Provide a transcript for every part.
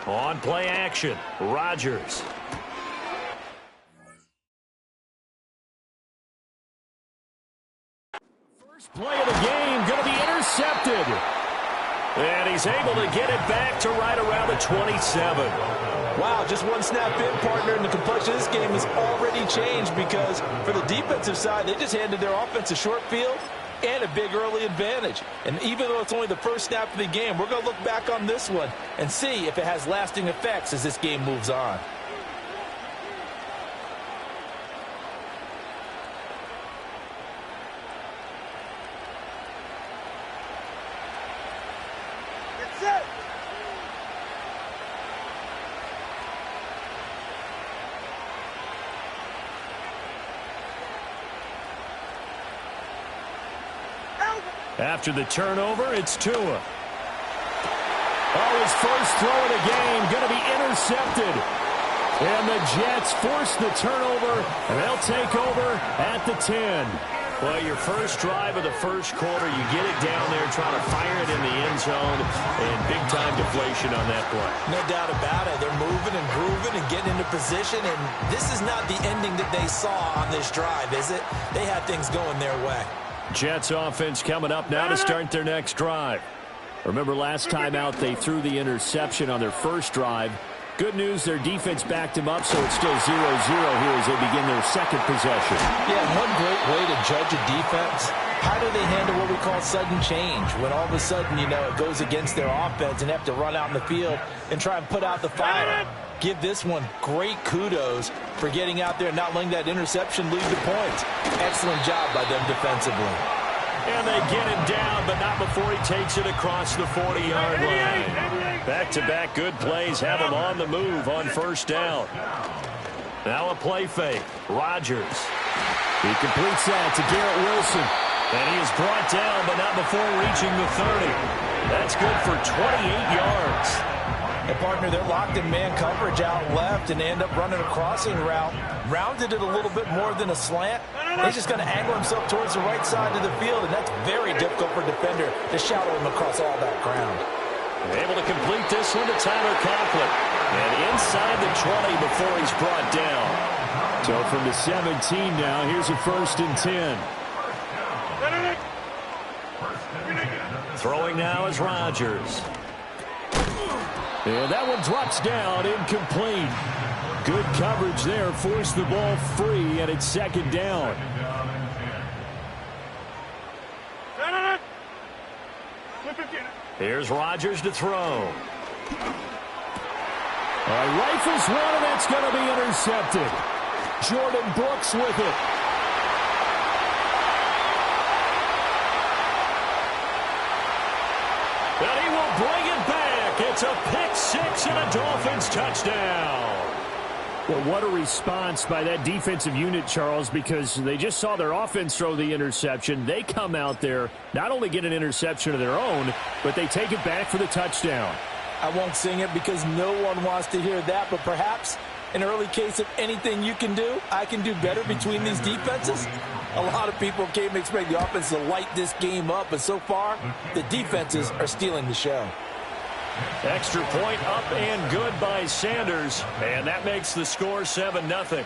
On play action, Rodgers. First play of the game going to be intercepted. And he's able to get it back to right around the 27. Wow, just one snap in, partner, and the complexion of this game has already changed because for the defensive side, they just handed their offense a short field and a big early advantage. And even though it's only the first snap of the game, we're going to look back on this one and see if it has lasting effects as this game moves on. After the turnover, it's Tua. Oh, his first throw of the game going to be intercepted. And the Jets force the turnover, and they'll take over at the 10. Well, your first drive of the first quarter, you get it down there, trying to fire it in the end zone, and big-time deflation on that play. No doubt about it. They're moving and grooving and getting into position, and this is not the ending that they saw on this drive, is it? They had things going their way. Jets offense coming up now to start their next drive. Remember last time out they threw the interception on their first drive. Good news, their defense backed him up, so it's still 0-0 here as they begin their second possession. Yeah, one great way to judge a defense. How do they handle what we call sudden change? When all of a sudden, you know, it goes against their offense and have to run out in the field and try and put out the fire. Give this one great kudos for getting out there and not letting that interception lead to points. Excellent job by them defensively. And they get him down, but not before he takes it across the 40-yard line. Back-to-back good plays have him on the move on first down. Now a play fake. Rodgers. He completes that to Garrett Wilson. And he is brought down, but not before reaching the 30. That's good for 28 yards. And, partner, they're locked in man coverage out left, and they end up running a crossing route. Rounded it a little bit more than a slant. He's just going to angle himself towards the right side of the field, and that's very difficult for a defender to shadow him across all that ground. Able to complete this one to Tyler Conklin. And inside the 20 before he's brought down. So from the 17 now, here's a 1st and 10. Throwing now is Rodgers. And that one drops down, incomplete. Good coverage there, forced the ball free, and it's 2nd down. Here's Rodgers to throw. Rifles one, and that's going to be intercepted. Jordan Brooks with it. And he will bring it back. It's a pick-6 and a Dolphins touchdown. Well, what a response by that defensive unit, Charles, because they just saw their offense throw the interception. They come out there, not only get an interception of their own, but they take it back for the touchdown. I won't sing it because no one wants to hear that, but perhaps an early case of anything you can do, I can do better between these defenses. A lot of people came to expect the offense to light this game up, but so far, the defenses are stealing the show. Extra point up and good by Sanders, and that makes the score 7-0.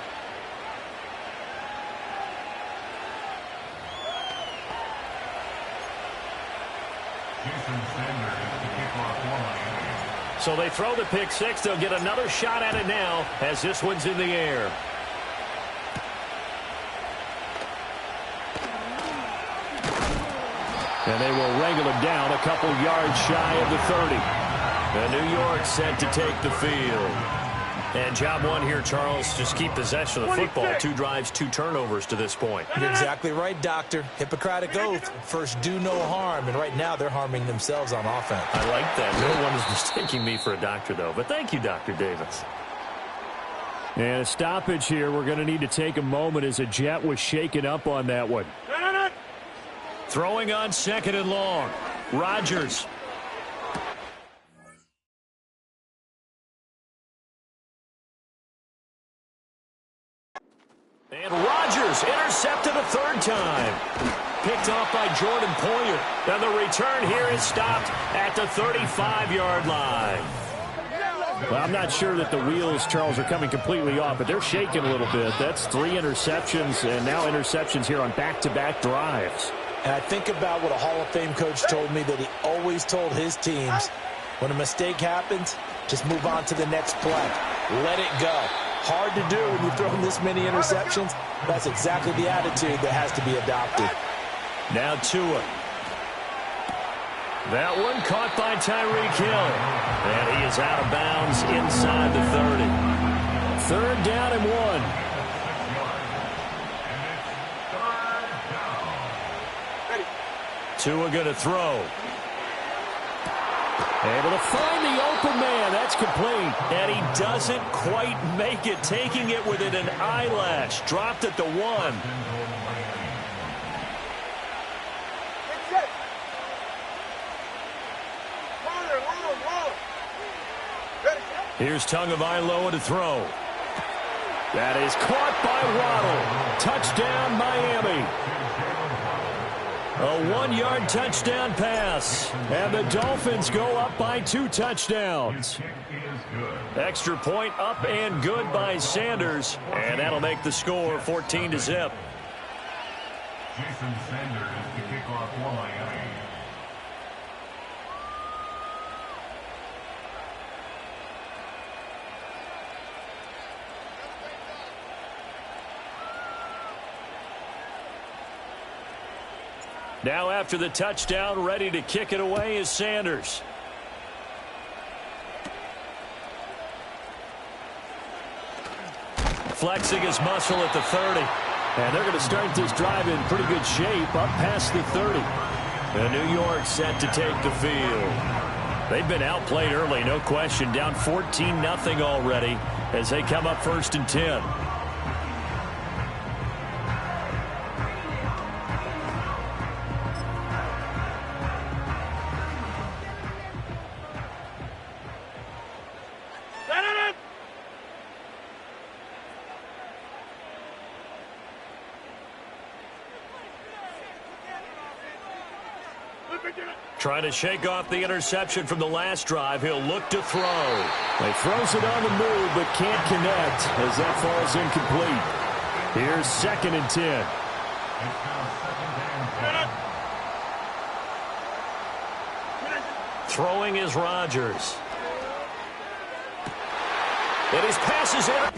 So they throw the pick-6. They'll get another shot at it now as this one's in the air. And they will wrangle him down a couple yards shy of the 30. And New York set to take the field. And job one here, Charles, just keep possession of the football. 2 drives, 2 turnovers to this point. You're exactly right, Doctor. Hippocratic oath. First, do no harm. And right now, they're harming themselves on offense. I like that. No one is mistaking me for a doctor, though. But thank you, Dr. Davis. And a stoppage here. We're going to need to take a moment as a Jet was shaken up on that one. Throwing on 2nd and long. Rodgers. And Rodgers intercepted a 3rd time. picked off by Jordan Poyer. And the return here is stopped at the 35-yard line. Well, I'm not sure that the wheels, Charles, are coming completely off, but they're shaking a little bit. That's 3 interceptions, and now interceptions here on back-to-back drives. And I think about what a Hall of Fame coach told me that he always told his teams, when a mistake happens, just move on to the next play. Let it go. Hard to do when you've thrown this many interceptions. That's exactly the attitude that has to be adopted. Now Tua. That one caught by Tyreek Hill. And he is out of bounds inside the 30. 3rd down and 1. Tua going to throw. Able to find the open man. That's complete. And he doesn't quite make it. Taking it within an eyelash. Dropped at the 1. Here's Tagovailoa to throw. That is caught by Waddle. Touchdown, Miami. A 1-yard touchdown pass. And the Dolphins go up by 2 touchdowns. Extra point up and good by Sanders. And that'll make the score 14-0. Jason Sanders to kick off for Miami. Now after the touchdown, ready to kick it away is Sanders. Flexing his muscle at the 30. And they're going to start this drive in pretty good shape up past the 30. And New York set to take the field. They've been outplayed early, no question. Down 14-0 already as they come up 1st and 10. Trying to shake off the interception from the last drive. He'll look to throw. He throws it on the move, but can't connect as that falls incomplete. Here's 2nd and 10. Throwing is Rodgers. And his pass is out.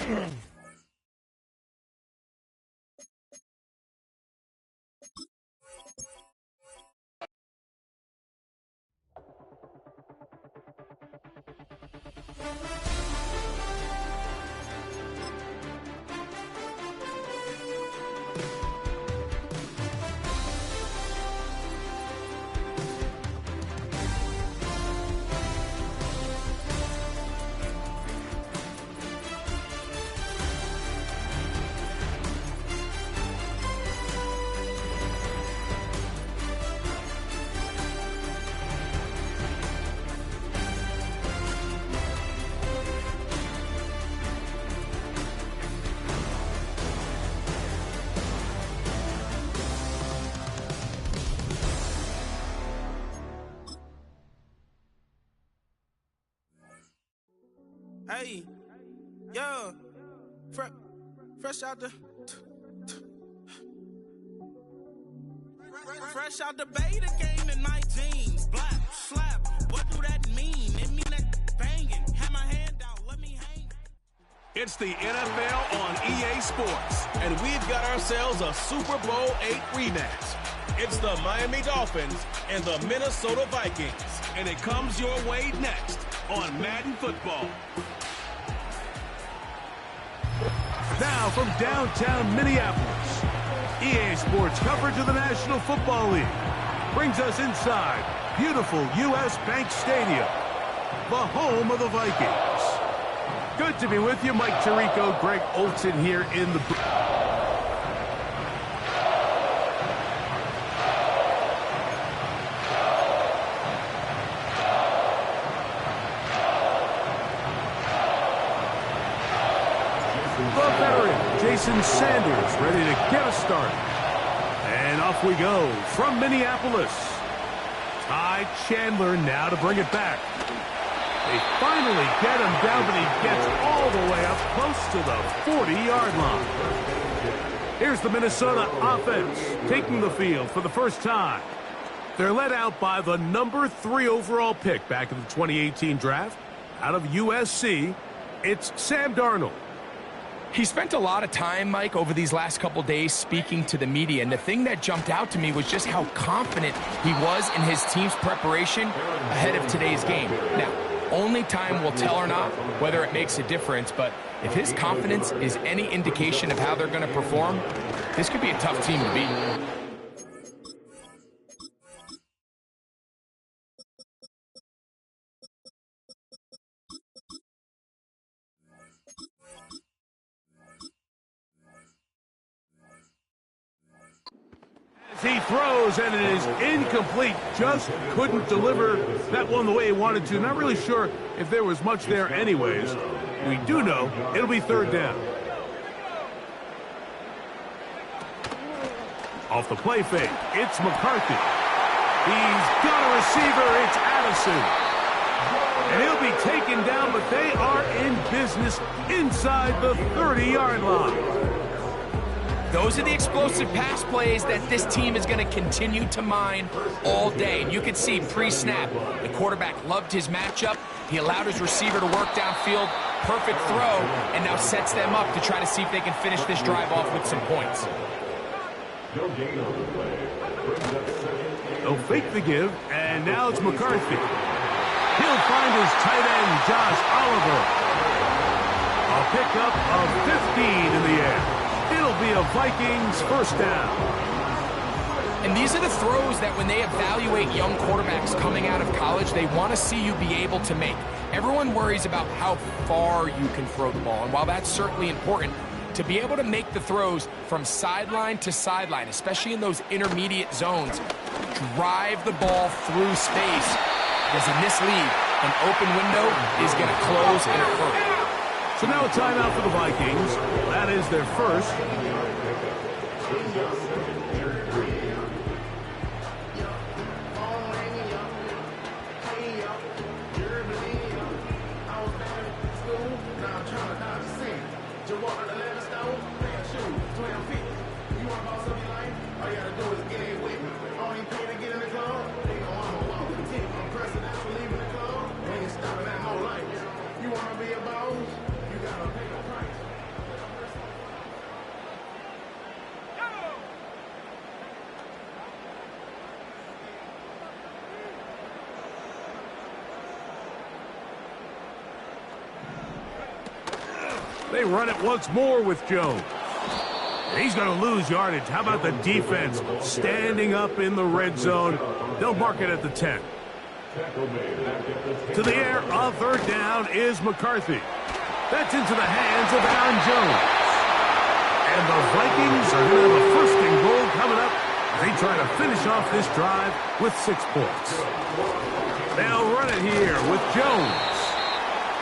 Hey, yo, fresh out the beta game in my jeans. Black, slap, what do that mean? It mean that banging. Have my hand out, let me hang. It's the NFL on EA Sports, and we've got ourselves a Super Bowl VIII rematch. It's the Miami Dolphins and the Minnesota Vikings, and it comes your way next on Madden Football. Now from downtown Minneapolis, EA Sports coverage of the National Football League brings us inside beautiful U.S. Bank Stadium, the home of the Vikings. Good to be with you, Mike Tirico, Greg Olson here in the booth. The veteran, Jason Sanders, ready to get us started. And off we go from Minneapolis. Ty Chandler now to bring it back. They finally get him down, but he gets all the way up close to the 40-yard line. Here's the Minnesota offense taking the field for the first time. They're led out by the number 3 overall pick back in the 2018 draft. Out of USC, it's Sam Darnold. He spent a lot of time, Mike, over these last couple days speaking to the media, and the thing that jumped out to me was just how confident he was in his team's preparation ahead of today's game. Now, only time will tell or not whether it makes a difference, but if his confidence is any indication of how they're going to perform, this could be a tough team to beat. He throws, and it is incomplete. Just couldn't deliver that one the way he wanted to. Not really sure if there was much there anyways. We do know it'll be third down. Off the play fake, it's McCarthy. He's got a receiver, it's Addison. And he'll be taken down, but they are in business inside the 30-yard line. Those are the explosive pass plays that this team is going to continue to mine all day. And you can see pre-snap, the quarterback loved his matchup. He allowed his receiver to work downfield, perfect throw, and now sets them up to try to see if they can finish this drive off with some points. They'll fake the give, and now it's McCarthy. He'll find his tight end, Josh Oliver. A pickup of 15 in the air. It'll be a Vikings first down. And these are the throws that when they evaluate young quarterbacks coming out of college, they want to see you be able to make. Everyone worries about how far you can throw the ball. And while that's certainly important, to be able to make the throws from sideline to sideline, especially in those intermediate zones, drive the ball through space. Because in this league, an open window is going to close in a hurry. So now a timeout for the Vikings. That is their first. They run it once more with Jones. He's going to lose yardage. How about the defense standing up in the red zone? They'll mark it at the 10. To the air on third down is McCarthy. That's into the hands of Aaron Jones. And the Vikings are going to have a first and goal coming up. They try to finish off this drive with 6 points. They'll run it here with Jones.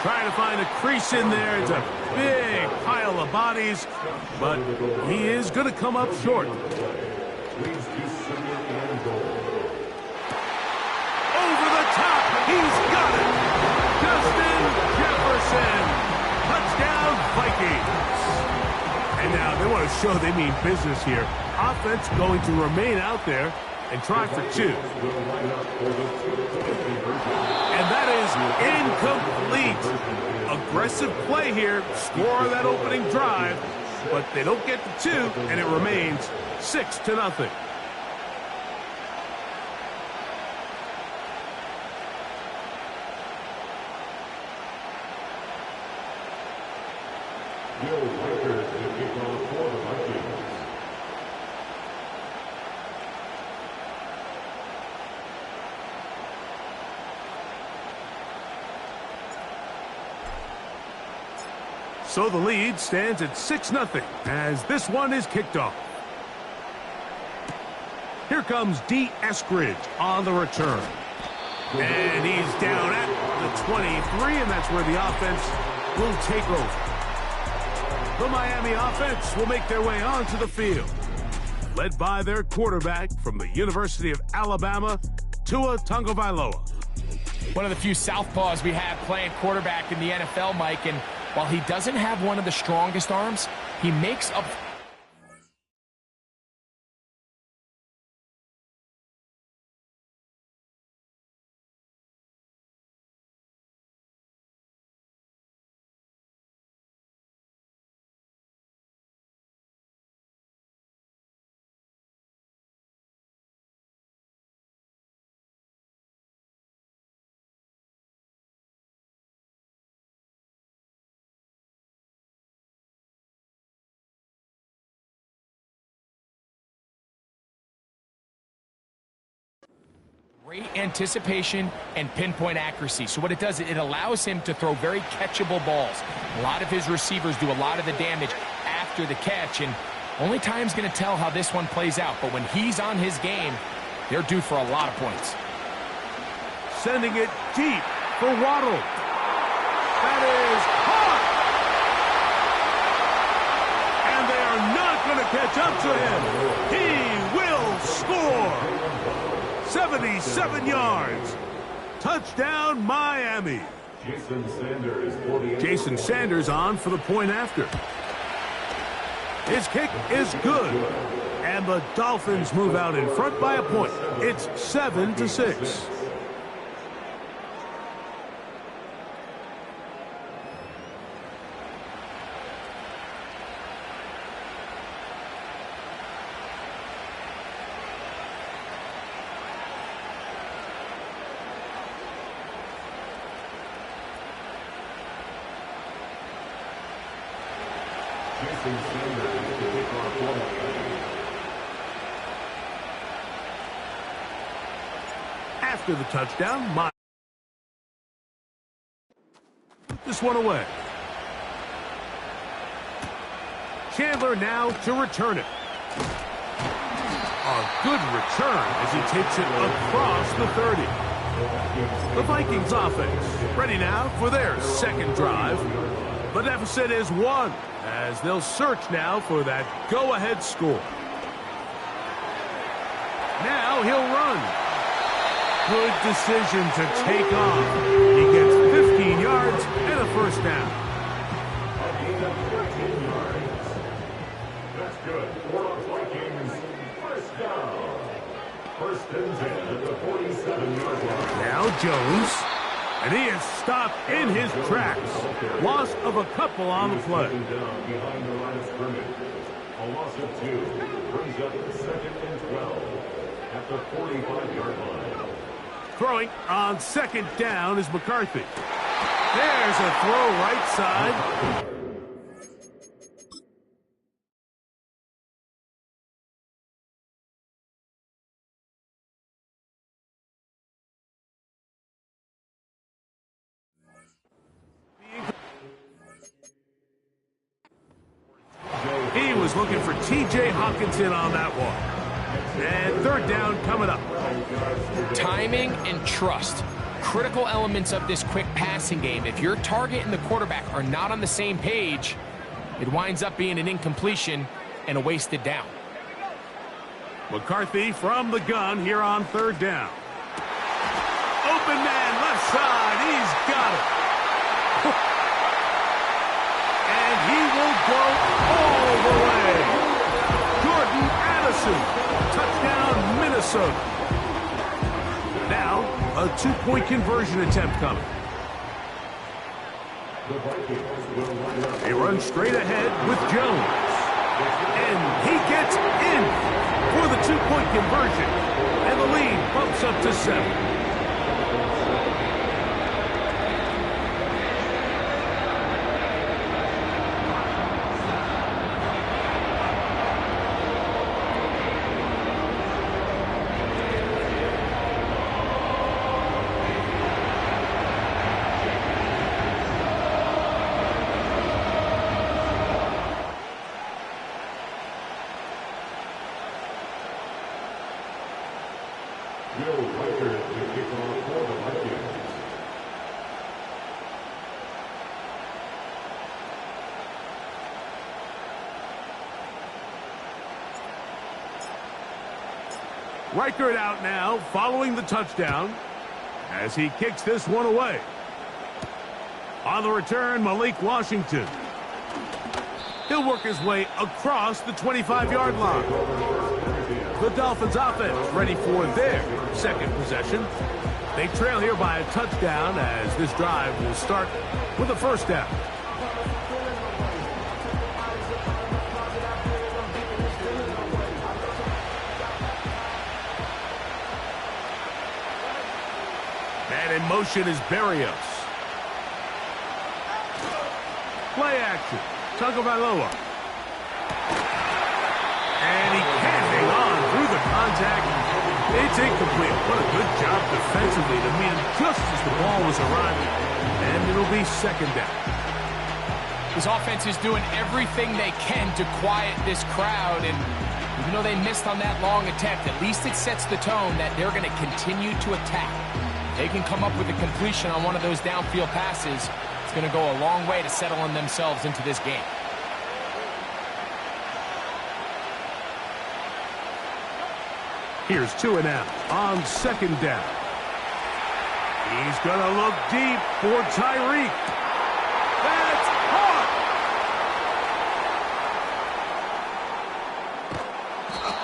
Trying to find a crease in there. It's a big pile of bodies, but he is going to come up short. Over the top, he's got it. Justin Jefferson, touchdown Vikings. And now they want to show they mean business here. Offense going to remain out there and try for 2. And that is incomplete. Aggressive play here, score that opening drive, but they don't get the 2, and it remains 6-0. So the lead stands at 6-0 as this one is kicked off. Here comes D. Eskridge on the return. And he's down at the 23, and that's where the offense will take over. The Miami offense will make their way onto the field. led by their quarterback from the University of Alabama, Tua Tagovailoa. One of the few southpaws we have playing quarterback in the NFL, Mike, and while he doesn't have one of the strongest arms, he makes up. Great anticipation and pinpoint accuracy. So what it does, it allows him to throw very catchable balls. A lot of his receivers do a lot of the damage after the catch, and only time's going to tell how this one plays out. But when he's on his game, they're due for a lot of points. Sending it deep for Waddle. That is caught! And they are not going to catch up to him. He will score! 77 yards. Touchdown, Miami. Jason Sanders on for the point after. His kick is good. And the Dolphins move out in front by a point. It's 7-6. After the touchdown, this one away. Chandler now to return it. A good return as he takes it across the 30. The Vikings offense ready now for their second drive. The deficit is 1 as they'll search now for that go-ahead score. Now he'll run. Good decision to take off. He gets 15 yards and a first down. That's good. For the Vikings, first down. First and 10 at the 47-yard line. Now Jones. And he is stopped in his tracks. Loss of a couple on the play. Behind the line of scrimmage. A loss of 2 brings up the 2nd and 12 at the 45-yard line. Throwing on second down is McCarthy. There's a throw right side. He was looking for T.J. Hawkinson on that one. And third down coming up. Timing and trust, critical elements of this quick passing game. If your target and the quarterback are not on the same page, it winds up being an incompletion and a wasted down. McCarthy from the gun here on third down. Open man left side. He's got it. And he will go all the way. Jordan Addison. Touchdown, Minnesota. Now, a two-point conversion attempt coming. They run straight ahead with Jones. And he gets in for the two-point conversion. And the lead bumps up to 7. Reichert out now following the touchdown as he kicks this one away. On the return, Malik Washington. He'll work his way across the 25-yard line. The Dolphins offense ready for their second possession. They trail here by a touchdown as this drive will start with a first down. And in motion is Berrios. Play action. Tagovailoa. And he can't hang on through the contact. It's incomplete. What a good job defensively to meet him just as the ball was arriving. And it'll be second down. His offense is doing everything they can to quiet this crowd. And even though they missed on that long attempt, at least it sets the tone that they're going to continue to attack. They can come up with a completion on one of those downfield passes. It's going to go a long way to settling themselves into this game. Here's 2 and out on second down. He's going to look deep for Tyreek. That's caught.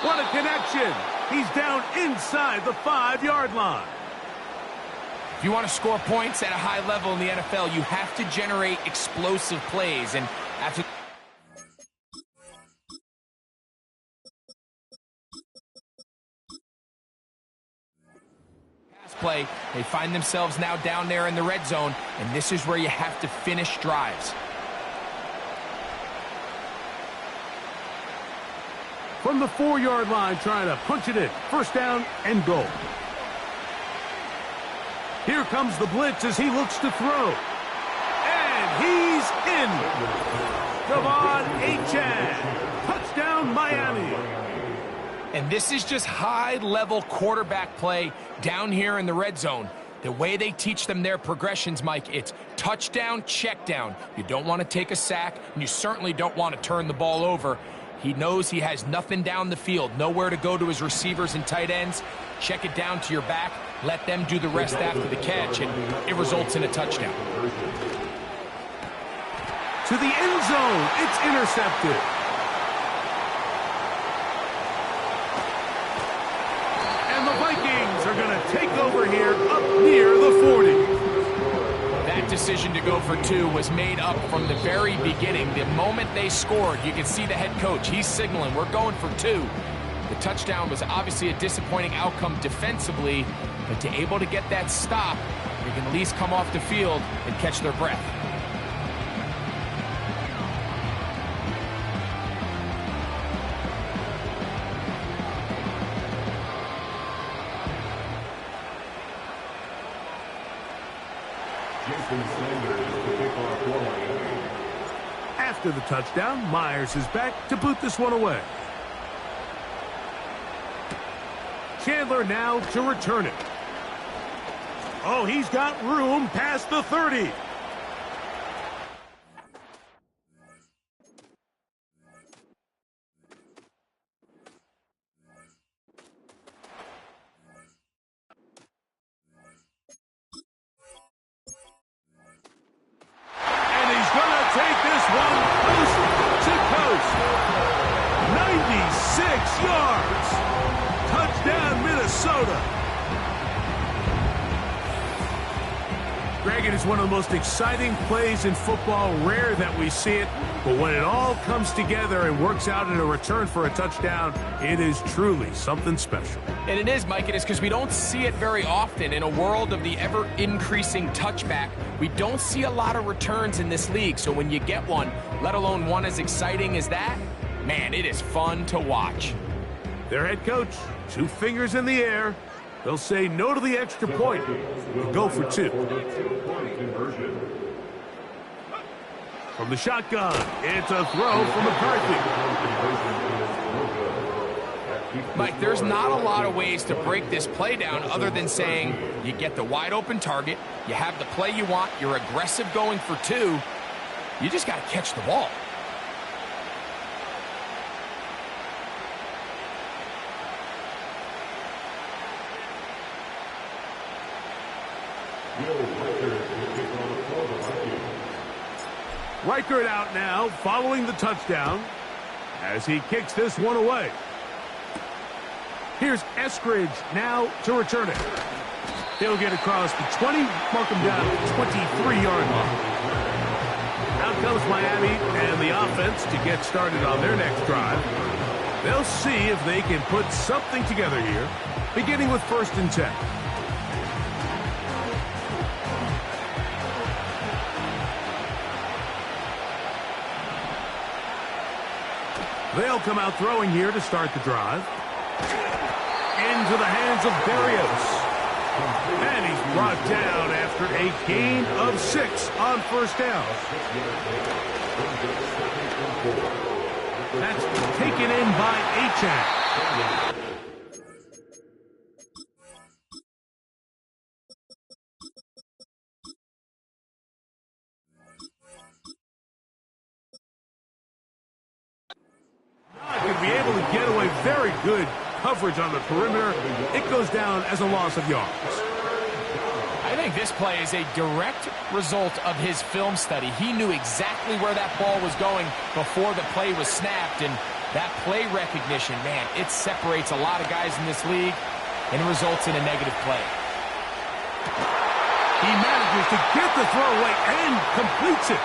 What a connection. He's down inside the 5-yard line. If you want to score points at a high level in the NFL, you have to generate explosive plays. And after play, they find themselves now down there in the red zone, and this is where you have to finish drives. From the 4-yard line, trying to punch it in. First down and goal. Here comes the blitz as he looks to throw. And he's in. Devon Achane. Touchdown, Miami. And this is just high-level quarterback play down here in the red zone. The way they teach them their progressions, Mike, it's touchdown, check down. You don't want to take a sack, and you certainly don't want to turn the ball over. He knows he has nothing down the field, nowhere to go to his receivers and tight ends. Check it down to your back, let them do the rest after the catch, and it results in a touchdown. To the end zone, it's intercepted. And the Vikings are going to take over here up near the 40. That decision to go for 2 was made up from the very beginning. The moment they scored, you can see the head coach. He's signaling, we're going for 2. The touchdown was obviously a disappointing outcome defensively, but to able to get that stop, they can at least come off the field and catch their breath. After the touchdown, Myers is back to boot this one away. Chandler now to return it. Oh, he's got room past the 30. And he's going to take this one coast to coast. 96 yards. Touchdown, Minnesota. Greg, it is one of the most exciting plays in football. Rare that we see it, but when it all comes together and works out in a return for a touchdown, it is truly something special. And it is, Mike. It is because we don't see it very often. In a world of the ever-increasing touchback, we don't see a lot of returns in this league. So when you get one, let alone one as exciting as that, man, it is fun to watch. Their head coach, 2 fingers in the air. They'll say no to the extra point and go for 2. From the shotgun, it's a throw from McCarthy. Mike, there's not a lot of ways to break this play down other than saying you get the wide open target, you have the play you want, you're aggressive going for 2, you just got to catch the ball. Reichert out now, following the touchdown, as he kicks this one away. Here's Eskridge now to return it. He'll get across the 20, mark him down at the 23-yard line. Out comes Miami and the offense to get started on their next drive. They'll see if they can put something together here, beginning with 1st and 10. They'll come out throwing here to start the drive. Into the hands of Berrios. And he's brought down after a gain of 6 on 1st down. That's taken in by Achane. Could be able to get away. Very good coverage on the perimeter. It goes down as a loss of yards. I think this play is a direct result of his film study. He knew exactly where that ball was going before the play was snapped, and that play recognition, man, it separates a lot of guys in this league, and it results in a negative play. He manages to get the throw away and completes it.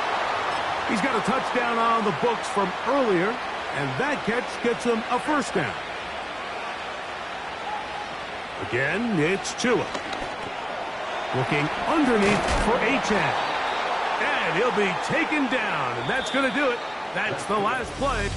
He's got a touchdown on the books from earlier, and that catch gets him a 1st down. Again, it's Tua. Looking underneath for Achane. And he'll be taken down, and that's going to do it. That's the last play.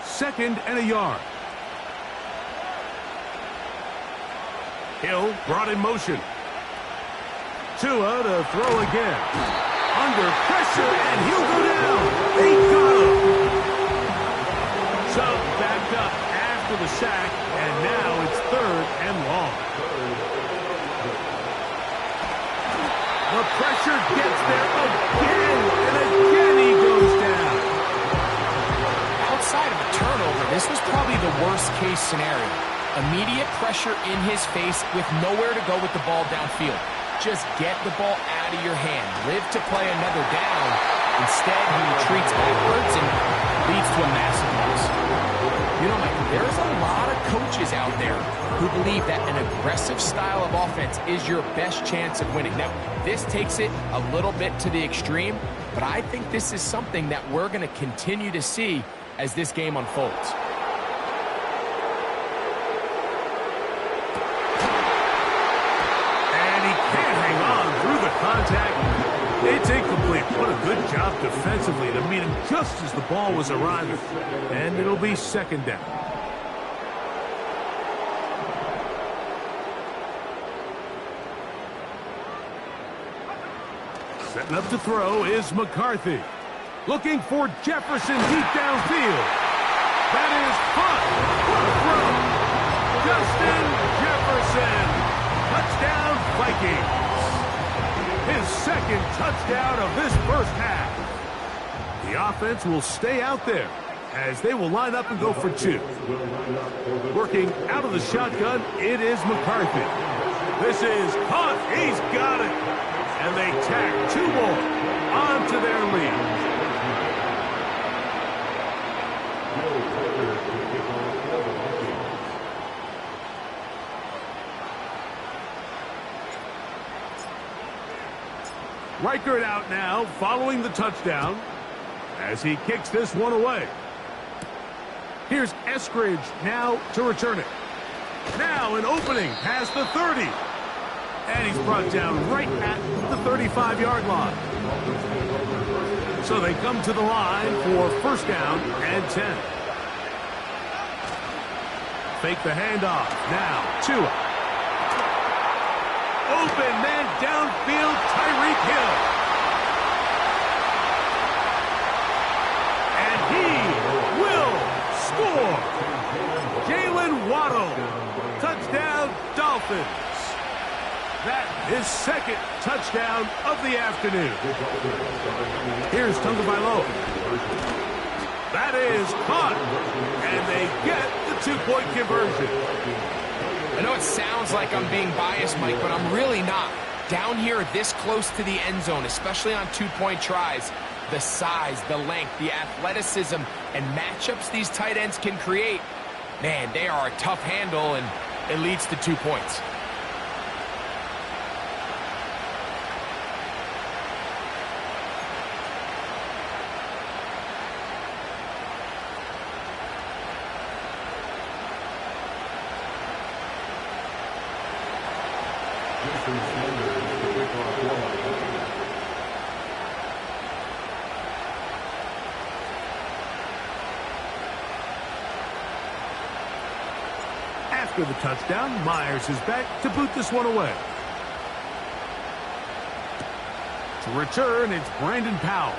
Second and a yard. Hill brought in motion. Tua to throw again. Under pressure, and he'll go down. They got him. So backed up after the sack, and now it's 3rd and long. The pressure gets there again, and again he goes down. Outside of a turnover, this was probably the worst-case scenario. Immediate pressure in his face with nowhere to go with the ball downfield. Just get the ball out of your hand. Live to play another down. Instead, he retreats backwards and leads to a massive loss. You know, Mike, there's a lot of coaches out there who believe that an aggressive style of offense is your best chance of winning. Now, this takes it a little bit to the extreme, but I think this is something that we're going to continue to see as this game unfolds. Contact. It's incomplete. What a good job defensively to meet him just as the ball was arriving. And it'll be 2nd down. Setting up to throw is McCarthy. Looking for Jefferson deep downfield. That is caught. What a throw. Justin Jefferson. Touchdown, Vikings. His 2nd touchdown of this 1st half. The offense will stay out there as they will line up and go for 2. Working out of the shotgun, it is McCarthy. This is caught. He's got it. And they tack 2 more onto their lead. Reichert out now, following the touchdown, as he kicks this one away. Here's Eskridge now to return it. Now an opening past the 30. And he's brought down right at the 35-yard line. So they come to the line for 1st down and 10. Fake the handoff. Now Tua. Open man downfield, Tyreek Hill. And he will score. Jalen Waddle. Touchdown, Dolphins. That is second touchdown of the afternoon. Here's Tagovailoa. That is caught, and they get the two-point conversion. I know it sounds like I'm being biased, Mike, but I'm really not. Down here this close to the end zone, especially on two-point tries, the size, the length, the athleticism, and matchups these tight ends can create, man, they are a tough handle, and it leads to 2 points. After the touchdown, Myers is back to boot this one away. To return, it's Brandon Powell.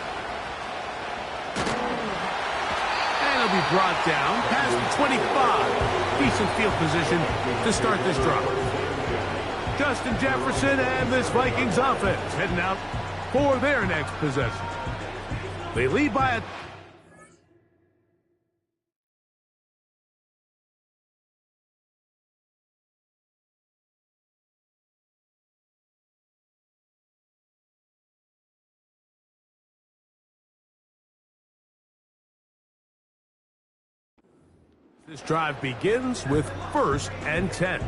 And he'll be brought down past the 25. Decent field position to start this drive. Justin Jefferson and this Vikings offense heading out for their next possession. They lead by a... This drive begins with 1st and 10.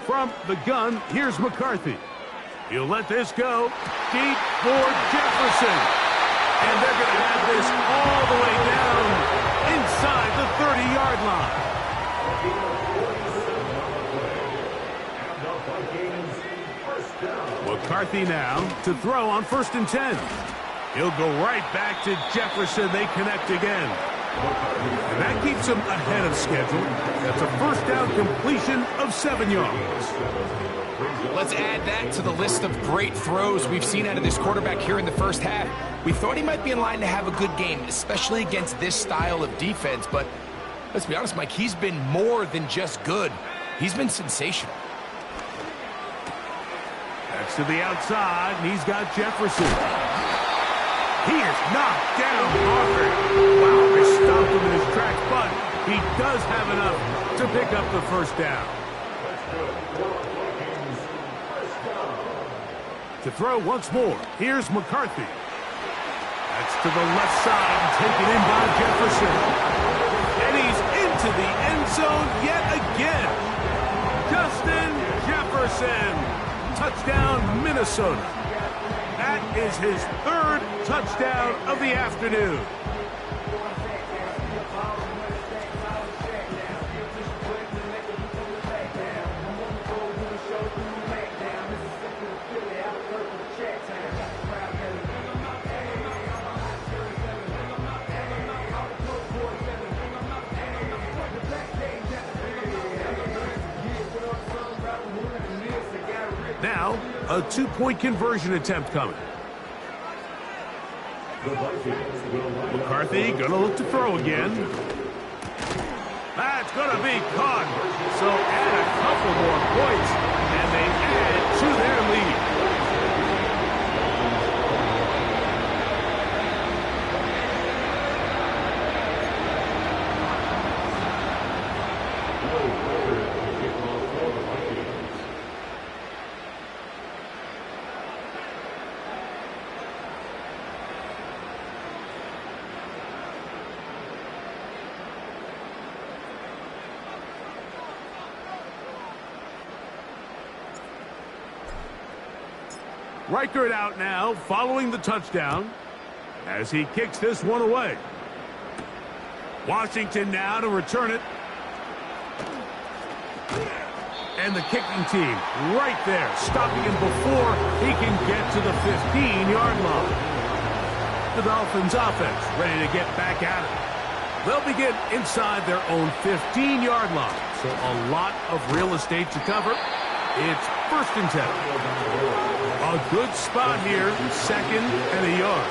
From the gun, here's McCarthy. He'll let this go deep for Jefferson. And they're going to have this all the way down inside the 30-yard line. McCarthy now to throw on 1st and 10. He'll go right back to Jefferson. They connect again. And that keeps him ahead of schedule. That's a 1st down completion of 7 yards. Let's add that to the list of great throws we've seen out of this quarterback here in the first half. We thought he might be in line to have a good game, especially against this style of defense. But let's be honest, Mike, he's been more than just good. He's been sensational. That's to the outside, and he's got Jefferson. He is knocked down hard. Wow, they stopped him in his tracks, but he does have enough to pick up the 1st down. To throw once more, here's McCarthy. That's to the left side, taken in by Jefferson. And he's into the end zone yet again. Justin Jefferson. Touchdown, Minnesota. That is his 3rd touchdown of the afternoon. Now, a 2-point conversion attempt coming. McCarthy going to look to throw again. That's going to be caught. So add a couple more points, and they add to their lead. Reichert out now, following the touchdown, as he kicks this one away. Washington now to return it. And the kicking team right there, stopping him before he can get to the 15-yard line. The Dolphins offense ready to get back at it. They'll begin inside their own 15-yard line, so a lot of real estate to cover. It's 1st and 10. A good spot here, 2nd and a yard.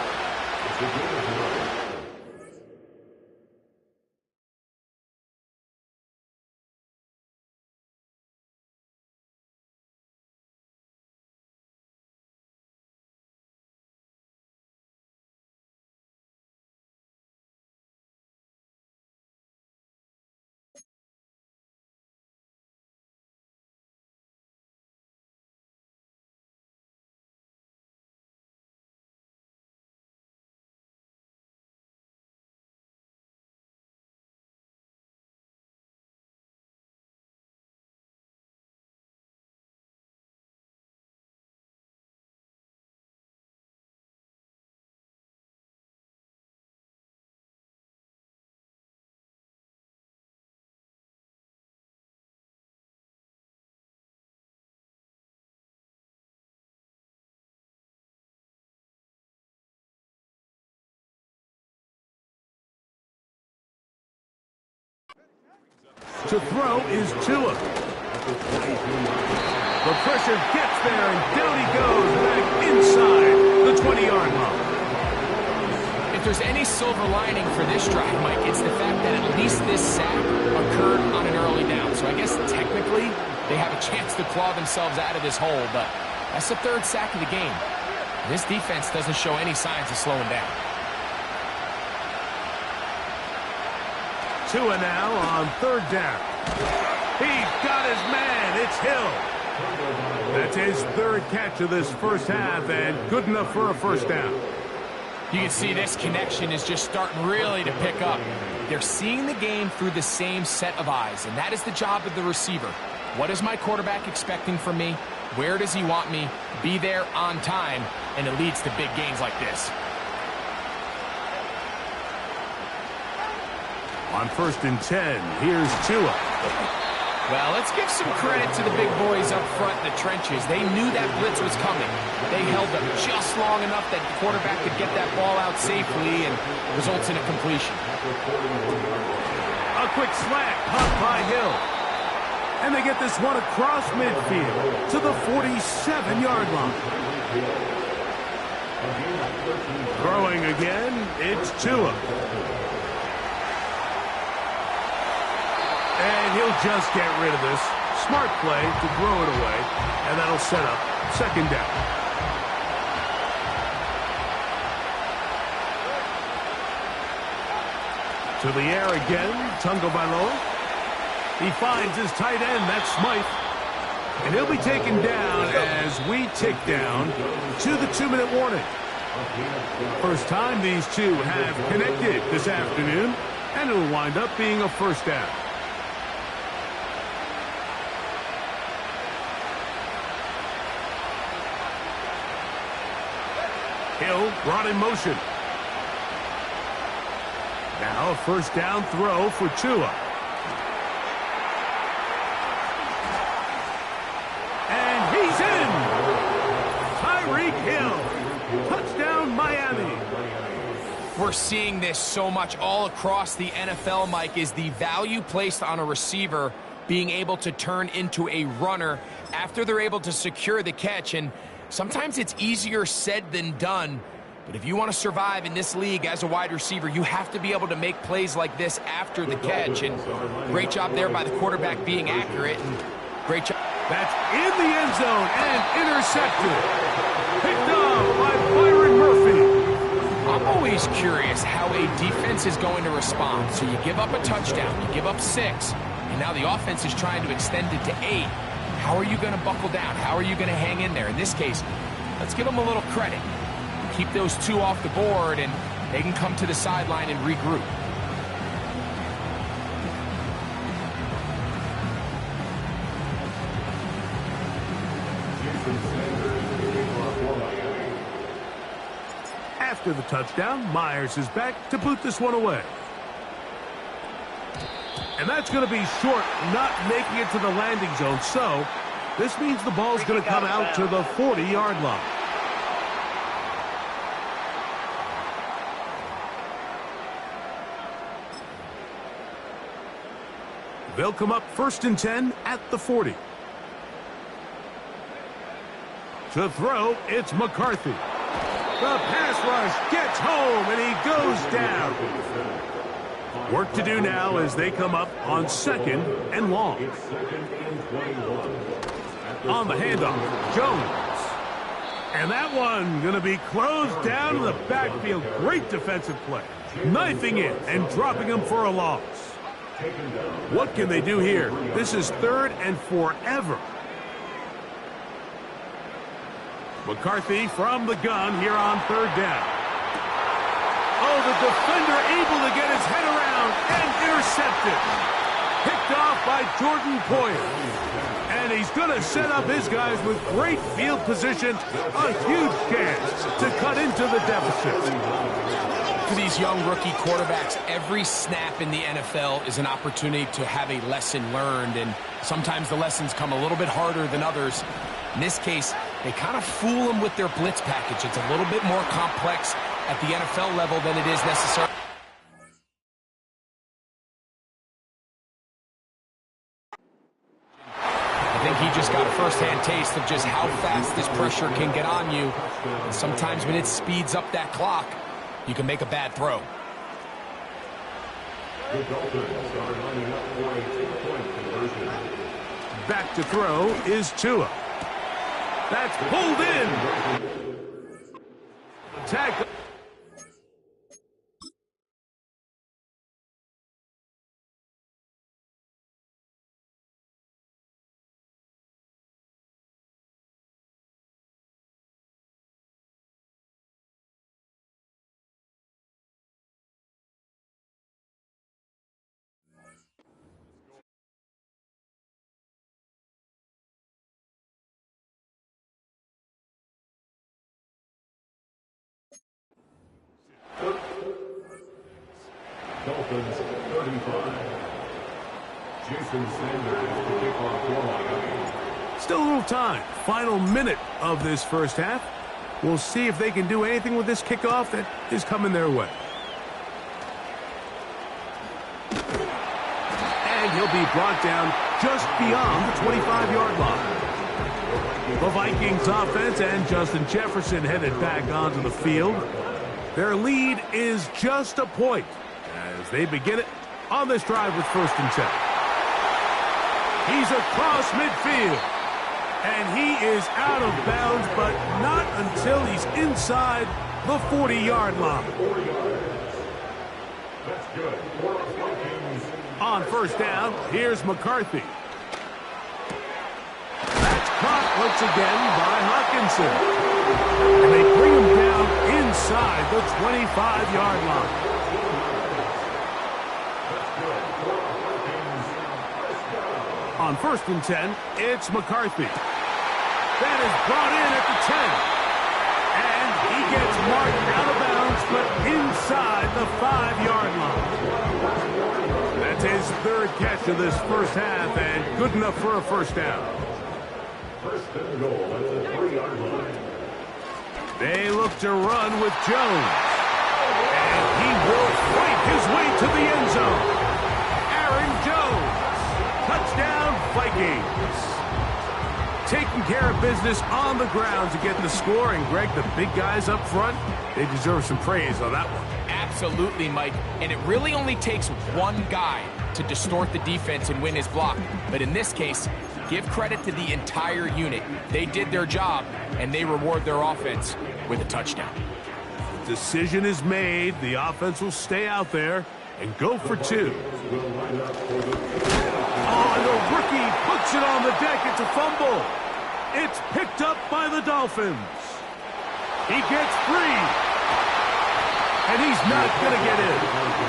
To throw is Tua. The pressure gets there, and down he goes back inside the 20-yard line. If there's any silver lining for this drive, Mike, it's the fact that at least this sack occurred on an early down. So I guess technically they have a chance to claw themselves out of this hole, but that's the 3rd sack of the game. This defense doesn't show any signs of slowing down. Tua now on 3rd down. He's got his man. It's Hill. That's his 3rd catch of this first half, and good enough for a first down. You can see this connection is just starting really to pick up. They're seeing the game through the same set of eyes, and that is the job of the receiver. What is my quarterback expecting from me? Where does he want me? Be there on time, and it leads to big gains like this. On 1st and 10, here's Tua. Well, let's give some credit to the big boys up front in the trenches. They knew that blitz was coming. They held up just long enough that the quarterback could get that ball out safely and results in a completion. A quick slant caught by Hill. And they get this one across midfield to the 47-yard line. Throwing again, it's Tua. And he'll just get rid of this. Smart play to throw it away, and that'll set up 2nd down. To the air again, Tagovailoa. He finds his tight end, that's Smythe. And he'll be taken down as we tick down to the 2-minute warning. First time these two have connected this afternoon, and it'll wind up being a first down. Hill brought in motion. Now a first down throw for Tua. And he's in! Tyreek Hill. Touchdown, Miami. We're seeing this so much all across the NFL, Mike, is the value placed on a receiver being able to turn into a runner after they're able to secure the catch. And sometimes it's easier said than done, but if you want to survive in this league as a wide receiver, you have to be able to make plays like this after the catch, and great job there by the quarterback being accurate, and great job. That's in the end zone and intercepted. Picked off by Byron Murphy. I'm always curious how a defense is going to respond. So you give up a touchdown, you give up 6, and now the offense is trying to extend it to 8. How are you going to buckle down? How are you going to hang in there? In this case, let's give them a little credit. Keep those 2 off the board, and they can come to the sideline and regroup. After the touchdown, Myers is back to boot this one away. And that's going to be short, not making it to the landing zone. So this means the ball's going to come out to the 40-yard line. They'll come up 1st and 10 at the 40. To throw, it's McCarthy. The pass rush gets home, and he goes down. Work to do now as they come up on 2nd and long. On the handoff, Jones. And that one going to be closed down in the backfield. Great defensive play. Knifing it and dropping him for a loss. What can they do here? This is 3rd and forever. McCarthy from the gun here on 3rd down. Oh, the defender able to get his head around and intercepted. Picked off by Jordan Poyer. And he's going to set up his guys with great field position. A huge chance to cut into the deficit. For these young rookie quarterbacks, every snap in the NFL is an opportunity to have a lesson learned, and sometimes the lessons come a little bit harder than others. In this case, they kind of fool them with their blitz package. It's a little bit more complex at the NFL level than it is necessarily of just how fast this pressure can get on you. And sometimes when it speeds up that clock, you can make a bad throw. The Dolphins are lining up for a two-point conversion. Back to throw is Tua. That's pulled in. Attack. Dolphins 35. Jason Sanders to kick off for Miami. Still a little time. Final minute of this first half. We'll see if they can do anything with this kickoff that is coming their way. And he'll be brought down just beyond the 25-yard line. The Vikings offense and Justin Jefferson headed back onto the field. Their lead is just a point as they begin it on this drive with 1st and 10. He's across midfield. And he is out of bounds, but not until he's inside the 40-yard line. That's good. On 1st down, here's McCarthy. That's caught once again by Hawkinson. And they bring him down inside the 25-yard line. On 1st and 10, it's McCarthy. That is brought in at the 10. And he gets marked out of bounds, but inside the 5-yard line. That's his 3rd catch of this first half, and good enough for a 1st down. 1st and goal at the 3-yard line. They look to run with Jones. And he will fight his way to the end zone. Aaron Jones. Touchdown, Vikings. Taking care of business on the ground to get the score. And, Greg, the big guys up front, they deserve some praise on that one. Absolutely, Mike. And it really only takes one guy to distort the defense and win his block. But in this case, give credit to the entire unit. They did their job, and they reward their offense with a touchdown. Decision is made. The offense will stay out there and go for 2. Oh, and the rookie puts it on the deck. It's a fumble. It's picked up by the Dolphins. He gets free. And he's not going to get in.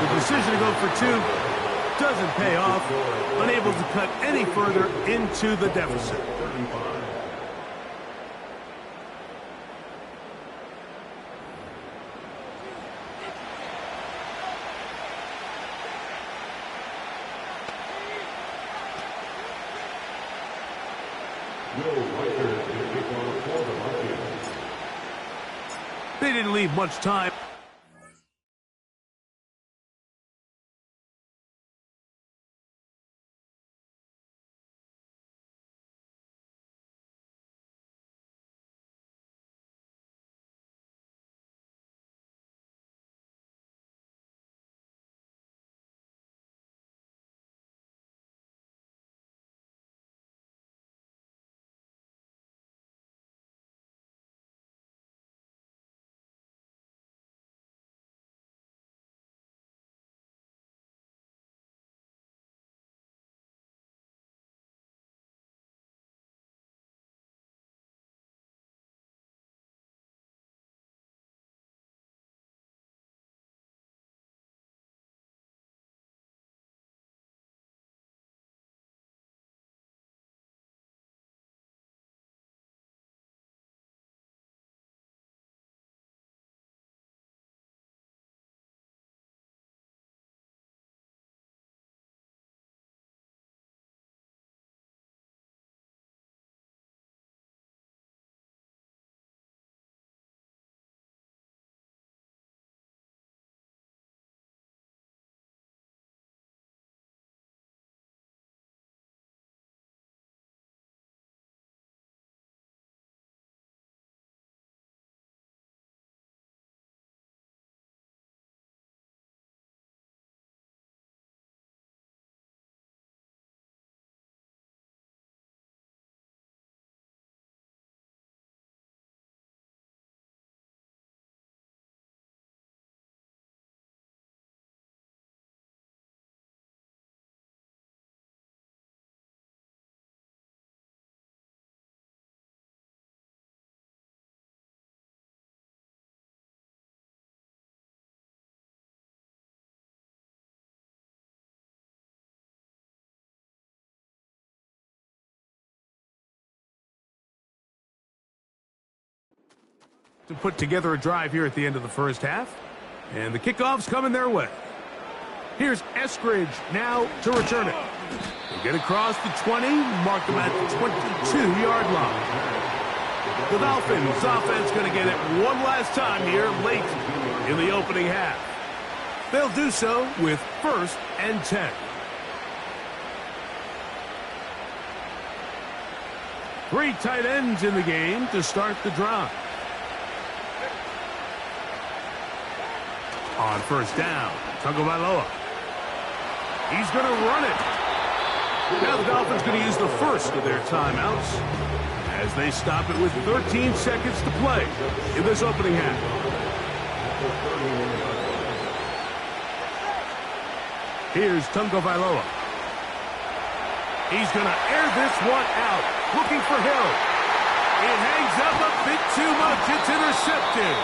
The decision to go for 2 doesn't pay off. Unable to cut any further into the deficit. They didn't leave much time. To put together a drive here at the end of the first half. And the kickoff's coming their way. Here's Eskridge now to return it. They get across the 20, mark them at the 22-yard line. The Dolphins offense going to get it one last time here late in the opening half. They'll do so with 1st and 10. Three tight ends in the game to start the drive. On 1st down, Tagovailoa. He's going to run it. Now the Dolphins going to use the first of their timeouts as they stop it with 13 seconds to play in this opening half. Here's Tagovailoa. He's going to air this one out, looking for Hill. It hangs up a bit too much. It's intercepted.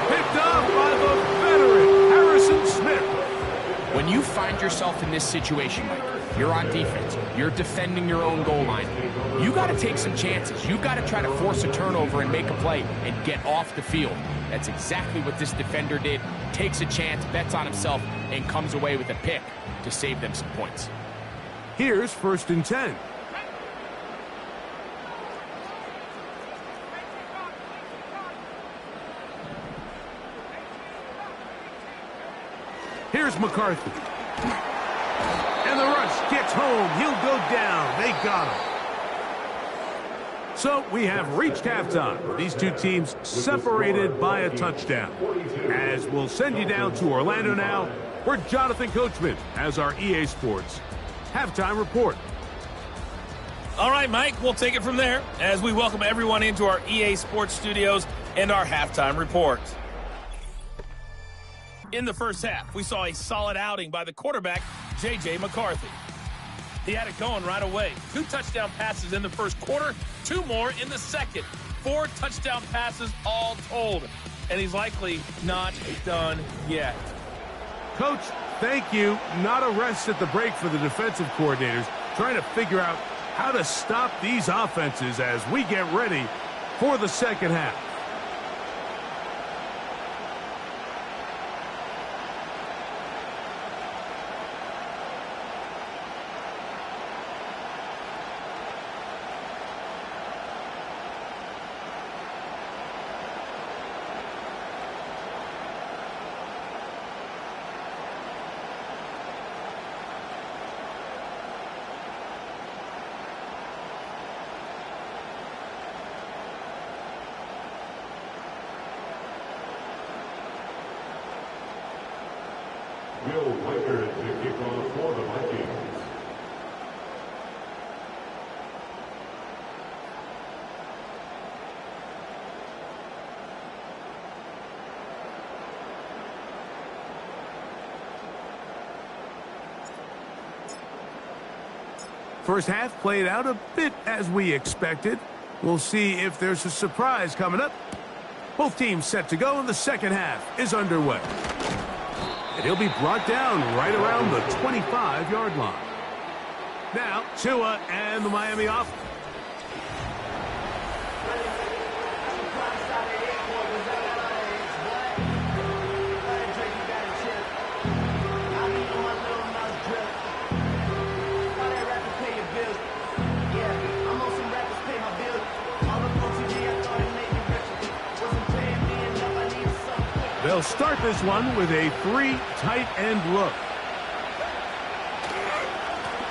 Picked off by the veteran, Harrison Smith. When you find yourself in this situation, Mike, you're on defense, you're defending your own goal line, you got to take some chances. You got to try to force a turnover and make a play and get off the field. That's exactly what this defender did. Takes a chance, bets on himself, and comes away with a pick to save them some points. Here's 1st and 10. Here's McCarthy. And the rush gets home. He'll go down. They got him. So we have reached halftime. These two teams separated by a touchdown. As we'll send you down to Orlando now, where Jonathan Coachman has our EA Sports halftime report. All right, Mike, we'll take it from there as we welcome everyone into our EA Sports studios and our halftime report. In the first half, we saw a solid outing by the quarterback, J.J. McCarthy. He had it going right away. 2 touchdown passes in the first quarter, 2 more in the second. 4 touchdown passes all told. And he's likely not done yet. Coach, thank you. Not a rest at the break for the defensive coordinators, trying to figure out how to stop these offenses as we get ready for the second half. Will Riker to kick off for the Vikings. First half played out a bit as we expected. We'll see if there's a surprise coming up. Both teams set to go, and the second half is underway. And he'll be brought down right around the 25-yard line. Now, Tua and the Miami offense. They'll start this one with a 3 tight end look.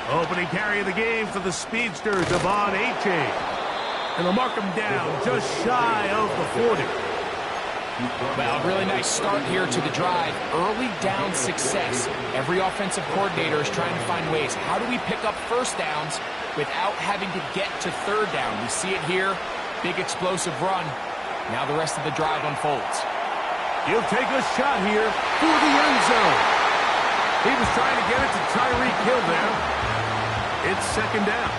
Opening carry of the game for the speedster, Devon Achane. And they'll mark him down just shy of the 40. Well, a really nice start here to the drive. Early down success. Every offensive coordinator is trying to find ways. How do we pick up first downs without having to get to third down? We see it here. Big explosive run. Now the rest of the drive unfolds. He'll take a shot here for the end zone. He was trying to get it to Tyreek Hill there. It's second down.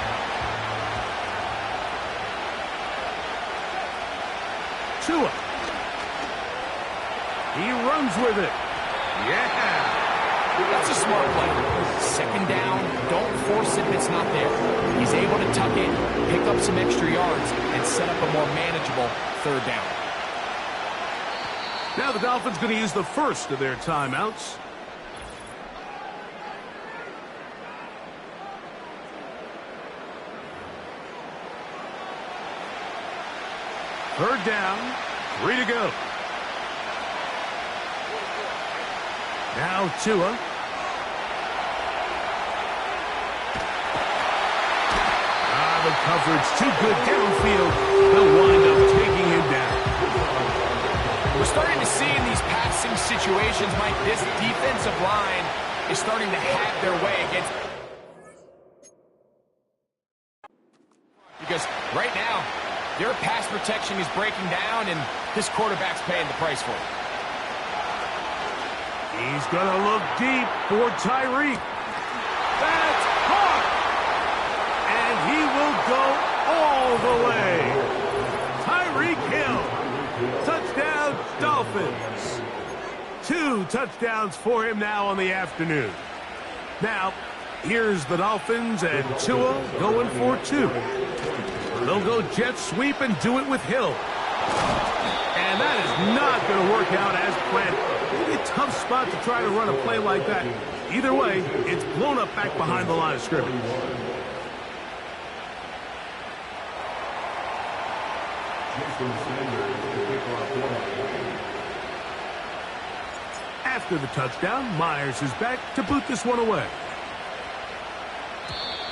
Tua. He runs with it. Yeah. That's a smart play. Second down, don't force it if it's not there. He's able to tuck in, pick up some extra yards, and set up a more manageable third down. Now the Dolphins going to use the first of their timeouts. Third down, 3 to go. Now Tua. The coverage too good downfield. They'll wind up taking him down. We're starting to see in these passing situations, Mike, this defensive line is starting to have their way against. Because right now, their pass protection is breaking down, and this quarterback's paying the price for it. He's going to look deep for Tyreek. That's caught! And he will go all the way. Tyreek Hill. Touchdown, Dolphins. 2 touchdowns for him now on the afternoon. Now, here's the Dolphins and Tua going for 2. They'll go jet sweep and do it with Hill. And that is not going to work out as planned. Maybe a tough spot to try to run a play like that. Either way, it's blown up back behind the line of scrimmage. After the touchdown, Myers is back to boot this one away.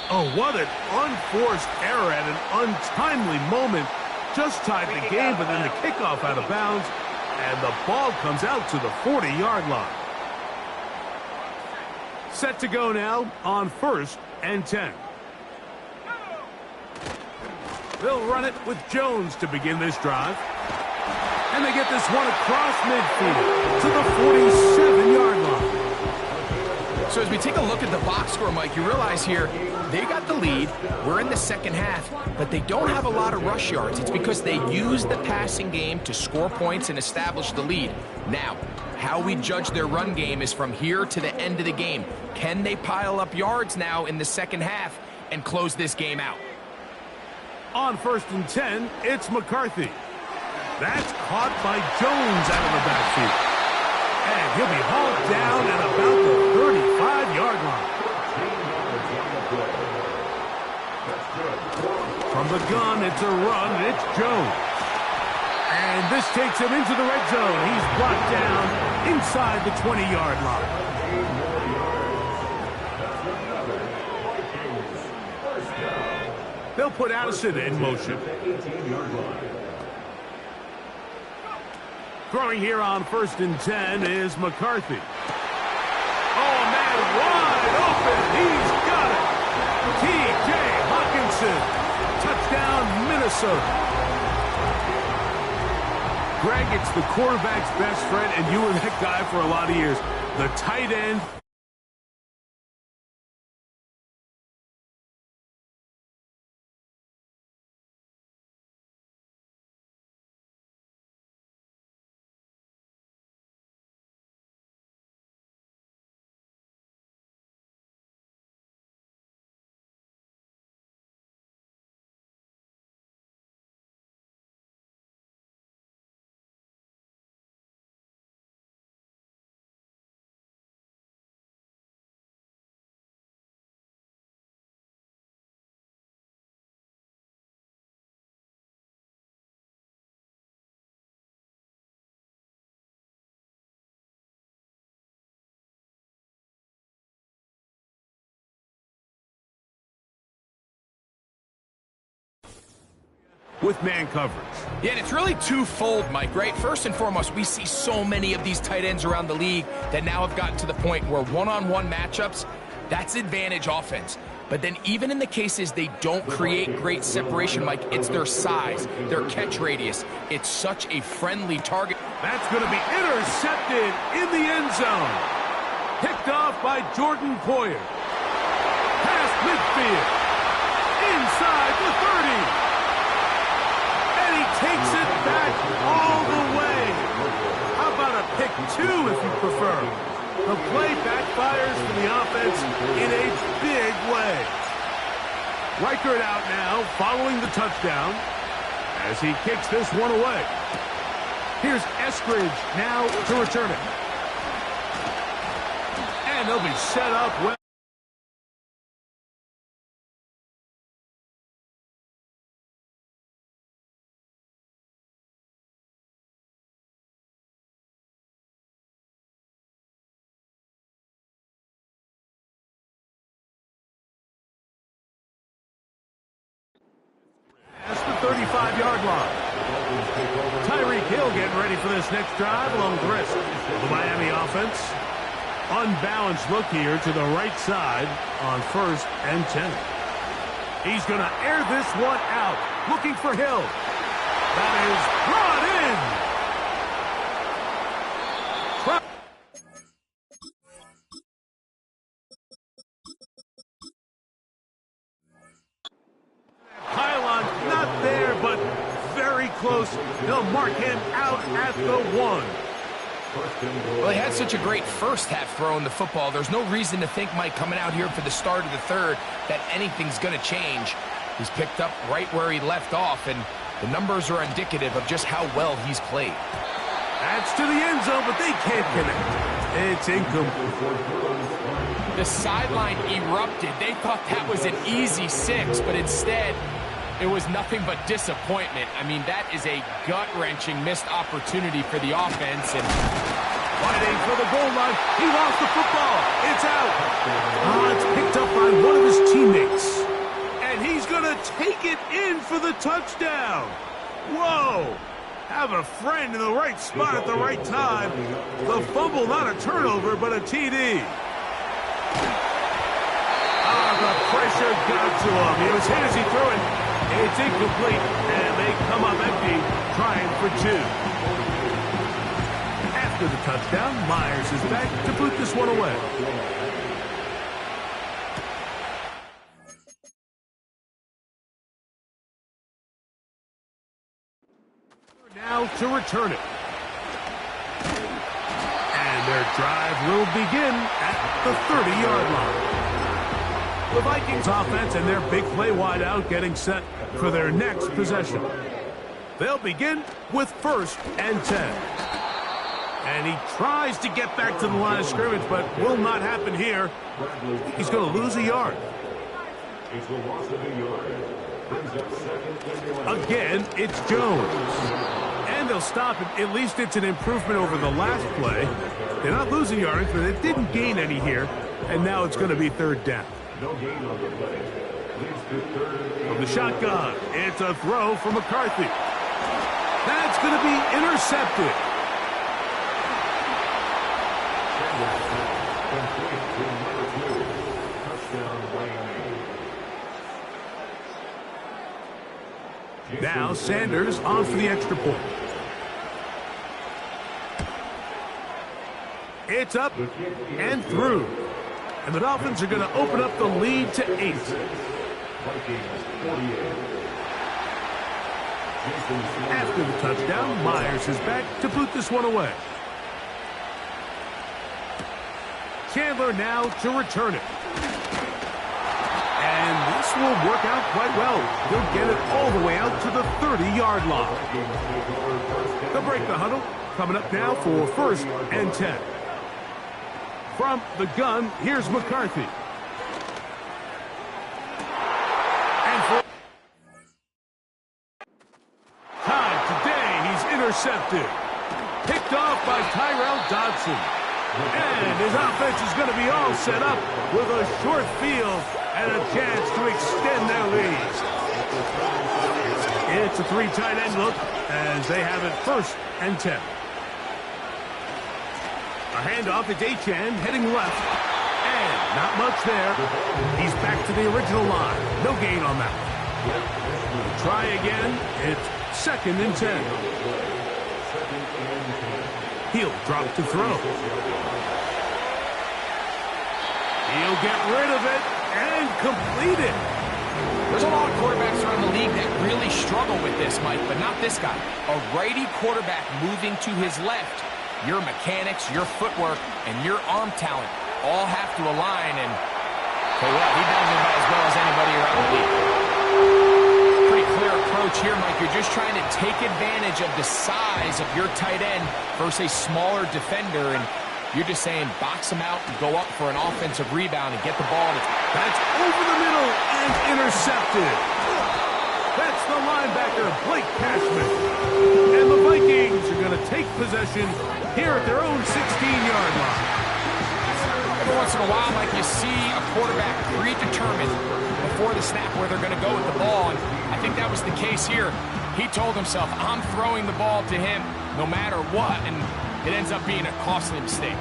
Oh, what an unforced error at an untimely moment. Just tied the game, but then the kickoff out of bounds, and the ball comes out to the 40-yard line. Set to go now on 1st and 10. They'll run it with Jones to begin this drive. And they get this one across midfield to the 47-yard line. So as we take a look at the box score, Mike, you realize here they got the lead. We're in the second half, but they don't have a lot of rush yards. It's because they use the passing game to score points and establish the lead. Now, how we judge their run game is from here to the end of the game. Can they pile up yards now in the second half and close this game out? On 1st and 10, it's McCarthy. That's caught by Jones out of the backfield. And he'll be hauled down at about the 35-yard line. From the gun, it's a run, and it's Jones. And this takes him into the red zone. He's brought down inside the 20-yard line. They'll put Addison in motion. Throwing here on 1st and 10 is McCarthy. Oh, man, wide open. He's got it. T.J. Hawkinson. Touchdown, Minnesota. Greg, it's the quarterback's best friend, and you were that guy for a lot of years. The tight end. With man coverage. Yeah, and it's really twofold, Mike, right? First and foremost, we see so many of these tight ends around the league that now have gotten to the point where one-on-one matchups, that's advantage offense. But then even in the cases they don't create great separation, Mike, it's their size, their catch radius. It's such a friendly target. That's going to be intercepted in the end zone. Picked off by Jordan Poyer. Past midfield. Inside the 30. Takes it back all the way. How about a pick 2 if you prefer? The play backfires for the offense in a big way. Reichert out now following the touchdown as he kicks this one away. Here's Eskridge now to return it. And they'll be set up well. That's the 35-yard line. Tyreek Hill getting ready for this next drive along the rest of the Miami offense. Unbalanced look here to the right side on 1st and 10. He's going to air this one out, looking for Hill. That is brought in. Pylon not there, but very close. They'll mark him out at the 1. Well, he had such a great first half throwing the football. There's no reason to think, Mike, coming out here for the start of the third, that anything's going to change. He's picked up right where he left off, and the numbers are indicative of just how well he's played. That's to the end zone, but they can't connect. It's incomplete. The sideline erupted. They thought that was an easy 6, but instead, it was nothing but disappointment. I mean, that is a gut-wrenching missed opportunity for the offense. And fighting for the goal line. He lost the football. It's out. It's picked up by one of his teammates. And he's going to take it in for the touchdown. Whoa. Have a friend in the right spot at the right time. The fumble, not a turnover, but a TD. The pressure got to him. He was hit as he threw it. It's incomplete, and they come up empty, trying for 2. After the touchdown, Myers is back to put this one away. Now to return it. And their drive will begin at the 30-yard line. The Vikings offense and their big play wideout getting set for their next possession. They'll begin with 1st and 10. And he tries to get back to the line of scrimmage, but will not happen here. He's going to lose a yard. Again, it's Jones. And they'll stop it. At least it's an improvement over the last play. They're not losing yards, but they didn't gain any here. And now it's going to be 3rd down. From the shotgun, it's a throw from McCarthy. That's going to be intercepted. Now Sanders on for the extra point. It's up and through. And the Dolphins are going to open up the lead to 8. After the touchdown, Myers is back to put this one away. Chandler now to return it. And this will work out quite well. He'll get it all the way out to the 30-yard line. They'll break the huddle. Coming up now for 1st and 10. From the gun, here's McCarthy. And for time today, he's intercepted. Picked off by Tyrell Dodson. And his offense is going to be all set up with a short field and a chance to extend their lead. It's a 3 tight end look as they have it 1st and 10. A handoff, it's Achane heading left. And not much there. He's back to the original line. No gain on that one. Try again. It's 2nd and 10. He'll drop to throw. He'll get rid of it and complete it. There's a lot of quarterbacks around the league that really struggle with this, Mike, but not this guy. A righty quarterback moving to his left. Your mechanics, your footwork, and your arm talent all have to align, and tell you what, he does it about as well as anybody around the league. Pretty clear approach here, Mike. You're just trying to take advantage of the size of your tight end versus a smaller defender, and you're just saying box him out and go up for an offensive rebound and get the ball. That's over the middle and intercepted. That's the linebacker, Blake Cashman. And the Vikings are going to take possession here at their own 16-yard line. Every once in a while, Mike, you see a quarterback predetermined before the snap where they're going to go with the ball, and I think that was the case here. He told himself, I'm throwing the ball to him no matter what, and it ends up being a costly mistake.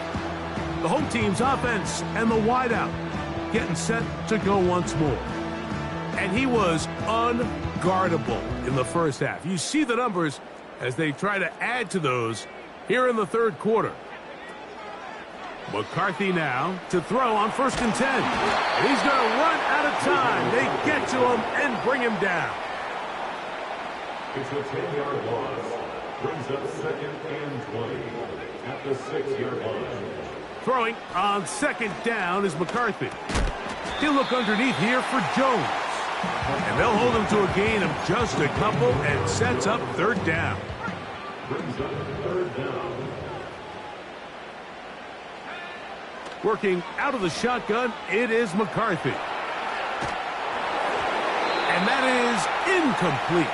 The home team's offense and the wideout getting set to go once more. And he was unguardable in the first half. You see the numbers as they try to add to those here in the third quarter. McCarthy now to throw on 1st and 10. And he's going to run out of time. They get to him and bring him down. It's a 10-yard loss. Brings up 2nd and 20 at the 6-yard line. Throwing on 2nd down is McCarthy. He'll look underneath here for Jones. And they'll hold him to a gain of just a couple and sets up 3rd down. Brings up 3rd down. Working out of the shotgun, it is McCarthy. And that is incomplete.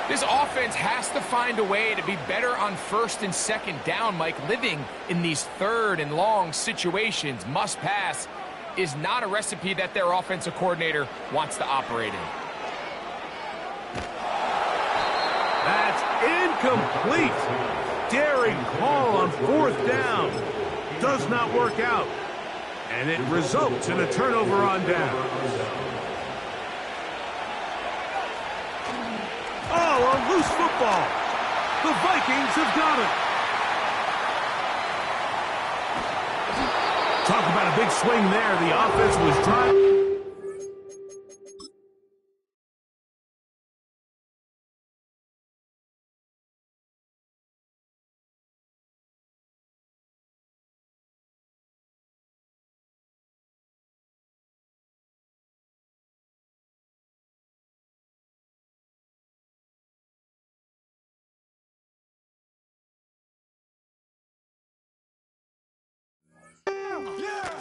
This offense has to find a way to be better on 1st and 2nd down, Mike. Living in these 3rd and long situations, must pass, is not a recipe that their offensive coordinator wants to operate in. That's incomplete. Daring call on 4th down. Does not work out. And it results in a turnover on down. Oh, a loose football. The Vikings have got it. Talk about a big swing there. The offense was driving.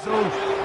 So,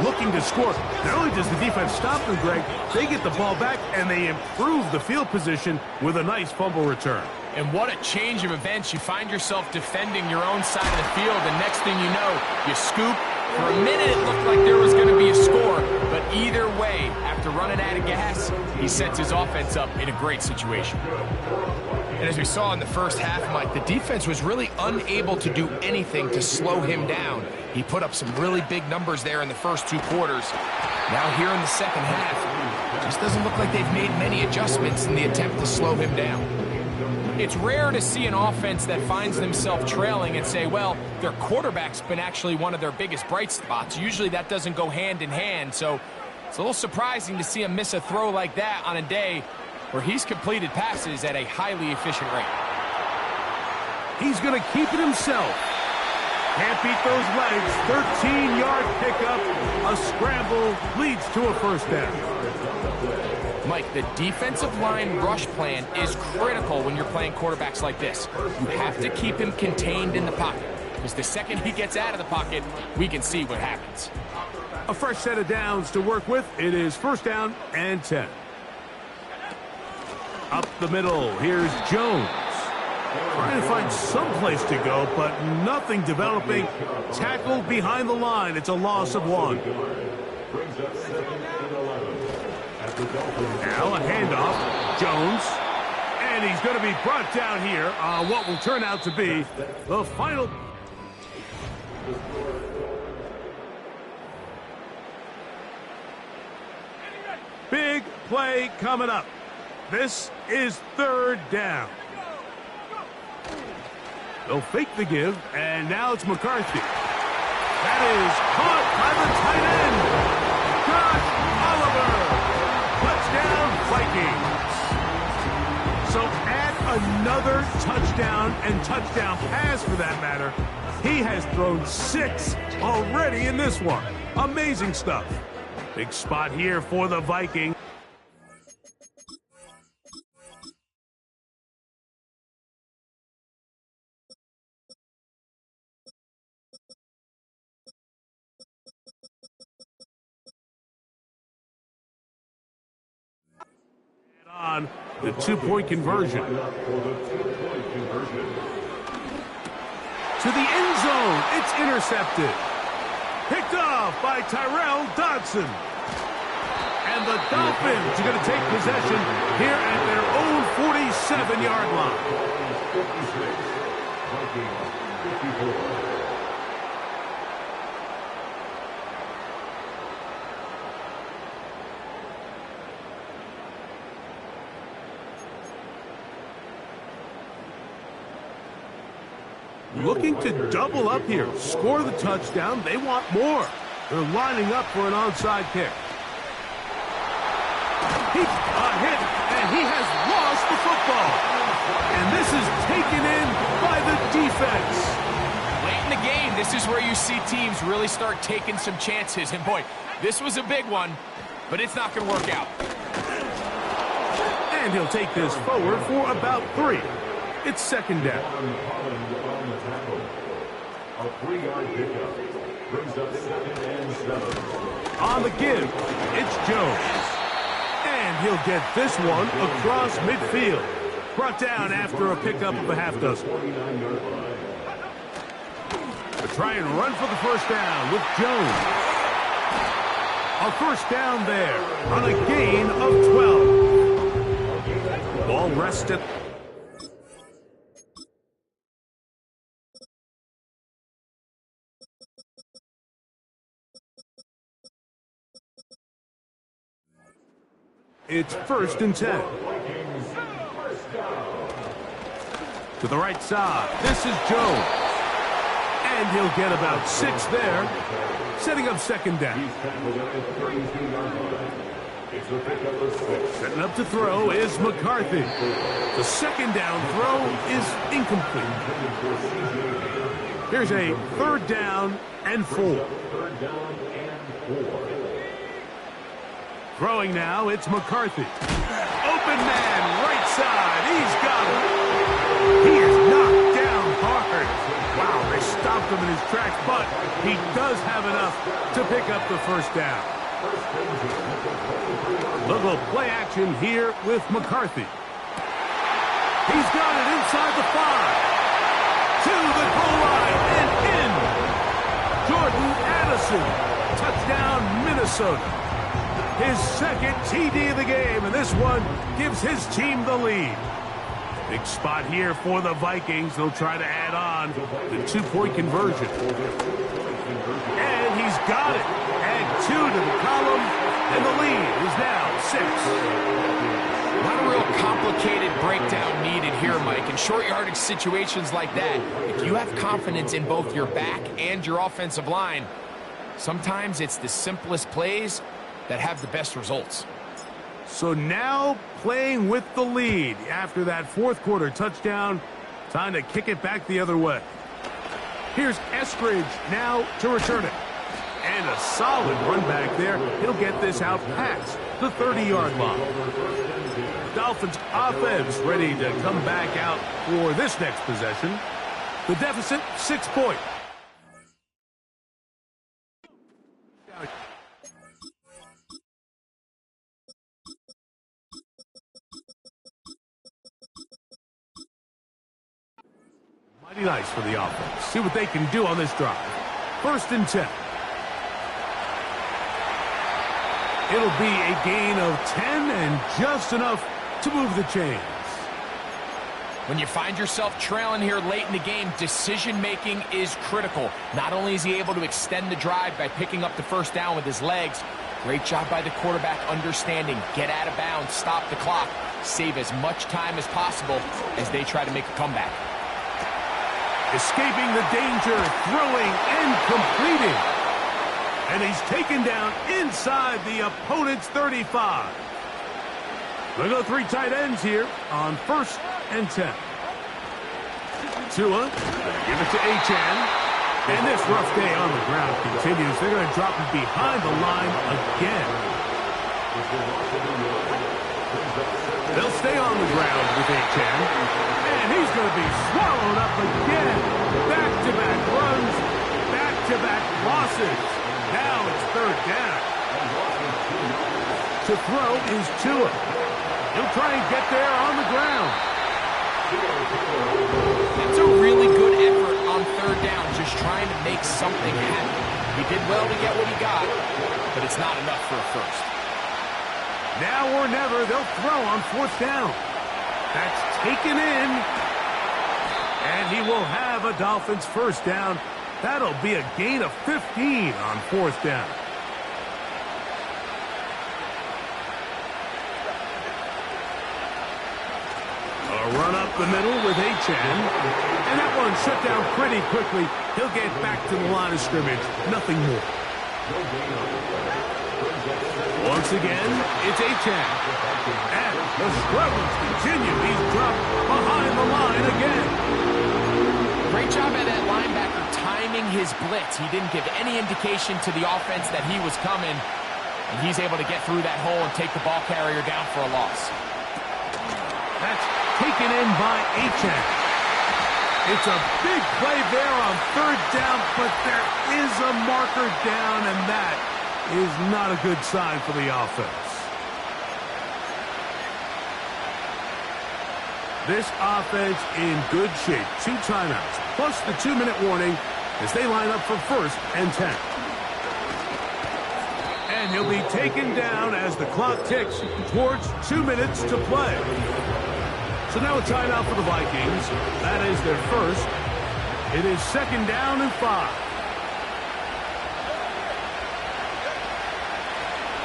looking to score. Not only does the defense stop them, Greg, they get the ball back and they improve the field position with a nice fumble return. And what a change of events. You find yourself defending your own side of the field, and next thing you know, you scoop. For a minute, it looked like there was going to be a score, but either way, after running out of gas, he sets his offense up in a great situation. And as we saw in the first half, Mike, the defense was really unable to do anything to slow him down. He put up some really big numbers there in the first 2 quarters. Now here in the second half, it just doesn't look like they've made many adjustments in the attempt to slow him down. It's rare to see an offense that finds themselves trailing and say, well, their quarterback's been actually one of their biggest bright spots. Usually that doesn't go hand in hand, so it's a little surprising to see him miss a throw like that on a day where he's completed passes at a highly efficient rate. He's going to keep it himself. Can't beat those legs. 13-yard pickup. A scramble leads to a 1st down. Mike, the defensive line rush plan is critical when you're playing quarterbacks like this. You have to keep him contained in the pocket, because the second he gets out of the pocket, we can see what happens. A fresh set of downs to work with. It is 1st down and 10. Up the middle, here's Jones. Trying to find some place to go, but nothing developing. Tackled behind the line. It's a loss of 1. Now a handoff. Jones. And he's going to be brought down here on what will turn out to be the final. Big play coming up. This is 3rd down. They'll fake the give, and now it's McCarthy. That is caught by the tight end. Josh Oliver. Touchdown, Vikings. So add another touchdown and touchdown pass for that matter. He has thrown 6 already in this one. Amazing stuff. Big spot here for the Vikings. On the two-point conversion. To the end zone. It's intercepted. Picked off by Tyrell Dodson. And the Dolphins are going to take possession here at their own 47-yard line. Looking to double up here. Score the touchdown. They want more. They're lining up for an onside kick. He's a hit, and he has lost the football. And this is taken in by the defense. Late in the game, this is where you see teams really start taking some chances. And boy, this was a big one, but it's not going to work out. And he'll take this forward for about 3. It's second down. A 3-yard pickup brings up 2nd and 7. On the give, it's Jones. And he'll get this one across midfield. Brought down after a pickup of a half dozen. They'll try and run for the first down with Jones. A first down there on a gain of 12. Ball rested. It's 1st and 10. To the right side. This is Jones. And he'll get about 6 there. Setting up second down. Setting up to throw is McCarthy. The second down throw is incomplete. Here's a 3rd down and 4. Throwing now, it's McCarthy. Open man, right side. He's got it. He is knocked down hard. Wow, they stopped him in his tracks, but he does have enough to pick up the first down. Little play action here with McCarthy. He's got it inside the 5. To the goal line and in. Jordan Addison. Touchdown, Minnesota. His second TD of the game, and this one gives his team the lead. Big spot here for the Vikings. They'll try to add on the 2-point conversion. And he's got it. Add 2 to the column, and the lead is now 6. Not a real complicated breakdown needed here, Mike. In short yardage situations like that, if you have confidence in both your back and your offensive line, sometimes it's the simplest plays that have the best results. So now playing with the lead after that 4th quarter touchdown. Time to kick it back the other way. Here's Eskridge now to return it. And a solid run back there. He'll get this out past the 30-yard line. Dolphins offense ready to come back out for this next possession. The deficit, 6 points. Mighty nice for the offense. See what they can do on this drive. 1st and 10. It'll be a gain of 10 and just enough to move the chains. When you find yourself trailing here late in the game, decision-making is critical. Not only is he able to extend the drive by picking up the first down with his legs, great job by the quarterback understanding, get out of bounds, stop the clock, save as much time as possible as they try to make a comeback. Escaping the danger, throwing and completing. And he's taken down inside the opponent's 35. We'll go 3 tight ends here on 1st and 10. Tua, give it to Achane. And this rough day on the ground continues. They're going to drop him behind the line again. They'll stay on the ground with Achane. And he's going to be swallowed up again. Back-to-back runs, back-to-back losses. Now it's 3rd down. To throw is Tua. He'll try and get there on the ground. That's a really good effort on third down, just trying to make something happen. He did well to get what he got, but it's not enough for a first. Now or never, they'll throw on fourth down. That's taken in. And he will have a Dolphins first down. That'll be a gain of 15 on fourth down. A run up the middle with Achane. And that one shut down pretty quickly. He'll get back to the line of scrimmage. Nothing more. Once again, it's Achane. And the struggles continue. He's dropped behind the line again. Great job by that linebacker timing his blitz. He didn't give any indication to the offense that he was coming. And he's able to get through that hole and take the ball carrier down for a loss. That's taken in by Achane. It's a big play there on third down, but there is a marker down, and that is not a good sign for the offense. This offense in good shape. 2 timeouts, plus the 2-minute warning as they line up for first and 10. And he'll be taken down as the clock ticks towards 2 minutes to play. So now a timeout for the Vikings. That is their first. It is second down and 5.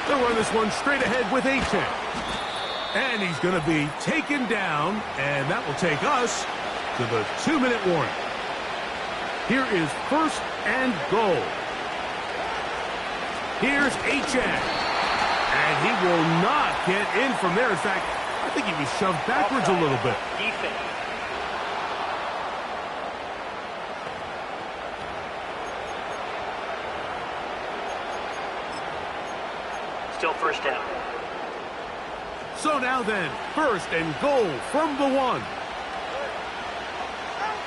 They'll run this one straight ahead with Achane. And he's going to be taken down, and that will take us to the 2-minute warning. Here is first and goal. Here's Achane. And he will not get in from there. In fact, I think he was shoved backwards a little bit. Still first down. So now then, first and goal from the 1.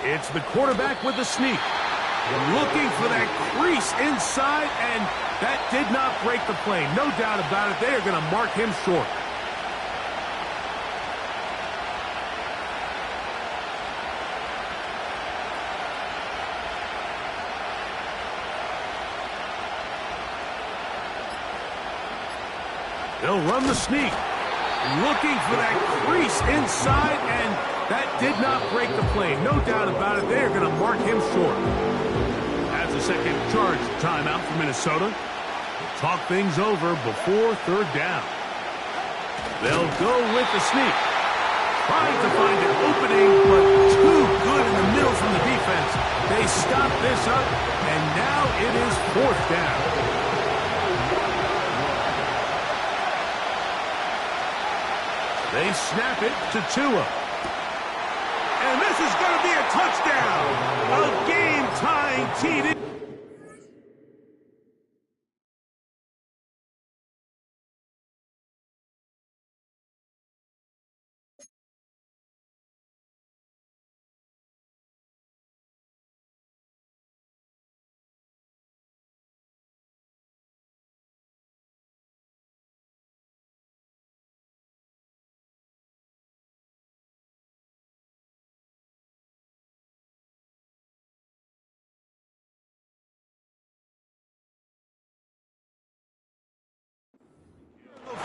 It's the quarterback with the sneak. Looking for that crease inside, and that did not break the play. No doubt about it. They are going to mark him short. They'll run the sneak. Looking for that crease inside, and that did not break the play. No doubt about it. They are going to mark him short. That's a second charge timeout for Minnesota. Talk things over before third down. They'll go with the sneak. Trying to find an opening, but too good in the middle from the defense. They stop this up, and now it is fourth down. They snap it to Tua. And this is going to be a touchdown. A game-tying TD.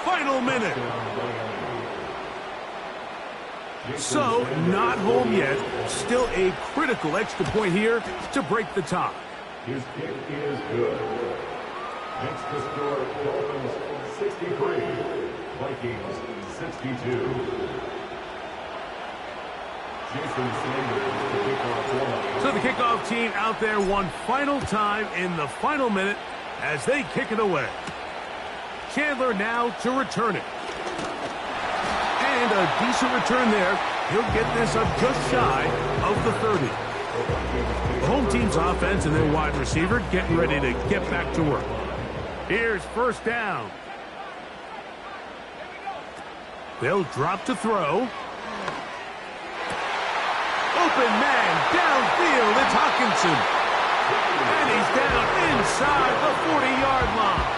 Final minute. So, not home yet. Still a critical extra point here to break the tie. His kick is good. Next to score, Dolphins 63, Vikings 62. So the kickoff team out there one final time in the final minute as they kick it away. Chandler now to return it. And a decent return there. He'll get this up just shy of the 30. The home team's offense and their wide receiver getting ready to get back to work. Here's first down. They'll drop to throw. Open man downfield. It's Hawkinson. And he's down inside the 40-yard line.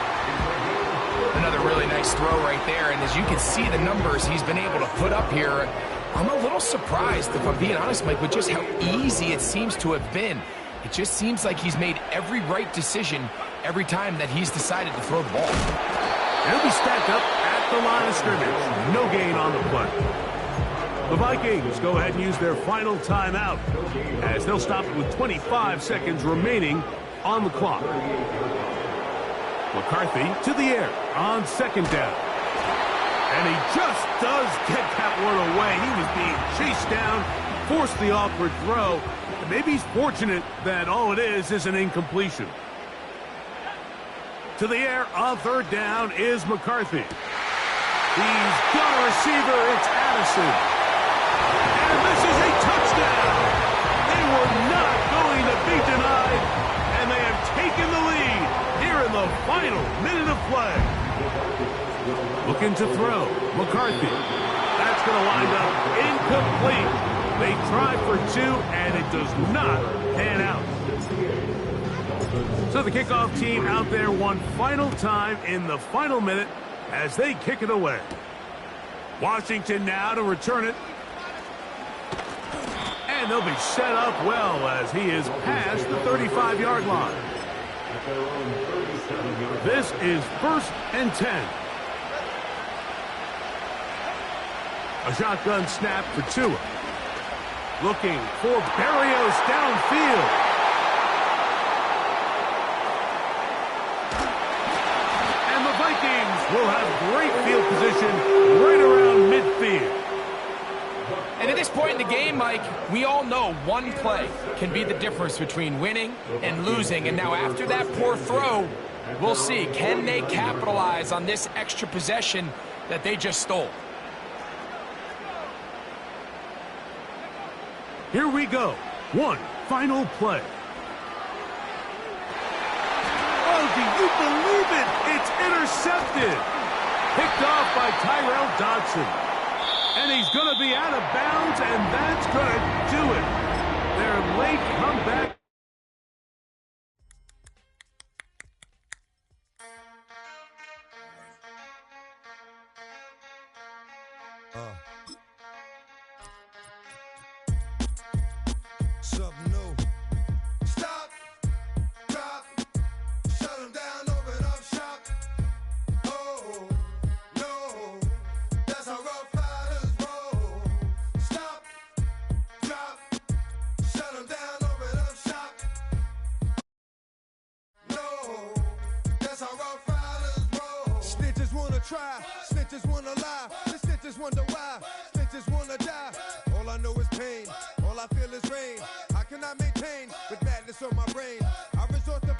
Another really nice throw right there, and as you can see the numbers he's been able to put up here, I'm a little surprised, if I'm being honest, Mike, with just how easy it seems to have been. It just seems like he's made every right decision every time that he's decided to throw the ball. He'll be stacked up at the line of scrimmage. No gain on the play. The Vikings go ahead and use their final timeout as they'll stop it with 25 seconds remaining on the clock. McCarthy to the air on second down. And he just does get that one away. He was being chased down, forced the awkward throw. And maybe he's fortunate that all it is an incompletion. To the air on third down is McCarthy. He's got a receiver. It's Addison. And this is a touchdown. They were not going to be denied. And they have taken the lead here in the final minute of play. Looking to throw. McCarthy. That's going to wind up incomplete. They try for two, and it does not pan out. So the kickoff team out there one final time in the final minute as they kick it away. Washington now to return it. And they'll be set up well as he is past the 35-yard line. This is 1st and 10. A shotgun snap for Tua. Looking for Berrios downfield. And the Vikings will have great field position right around midfield. And at this point in the game, Mike, we all know one play can be the difference between winning and losing. And now after that poor throw, we'll see, can they capitalize on this extra possession that they just stole? Here we go. One final play. Oh, do you believe it? It's intercepted. Picked off by Tyrell Dodson. And he's going to be out of bounds, and that's going to do it. Their late comeback. Something new. Stop, drop, shut them down, open up shop. Oh, no, that's how Rough Riders roll. Stop, drop, shut them down, open up shop. No, that's how Rough Riders roll. Snitches wanna try, snitches wanna lie, the snitches wonder why, snitches wanna die. All I know is pain, all I feel is rain. How can I maintain with madness on my brain? I resort to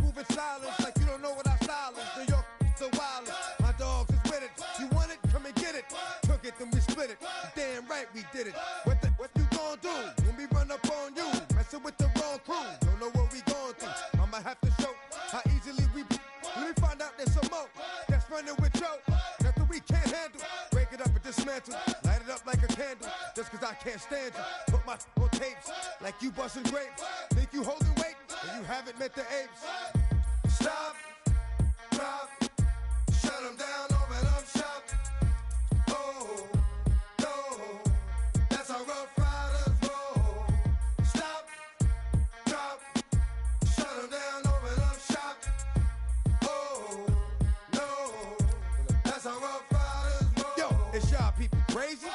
moving silence like you don't know what I style is. New York, the wildest. My dogs is with it. You want it? Come and get it. Took it, then we split it. Damn right we did it. What you gonna do when we run up on you? Messing with the wrong crew. Don't know what we going through. I'ma have to show how easily we. Let me find out there's some more that's running with Joe. Nothing we can't handle. Break it up and dismantle. Light it up like a candle. Just cause I can't stand you. Put my on tapes like you busting grapes. Think you holding weight and you haven't met the apes. Stop, drop, shut them down, open up shop. Oh, no, that's how Rough Riders roll. Stop, drop, shut them down, open up shop. Oh, no, that's how Rough Riders roll. Yo, it's y'all people crazy?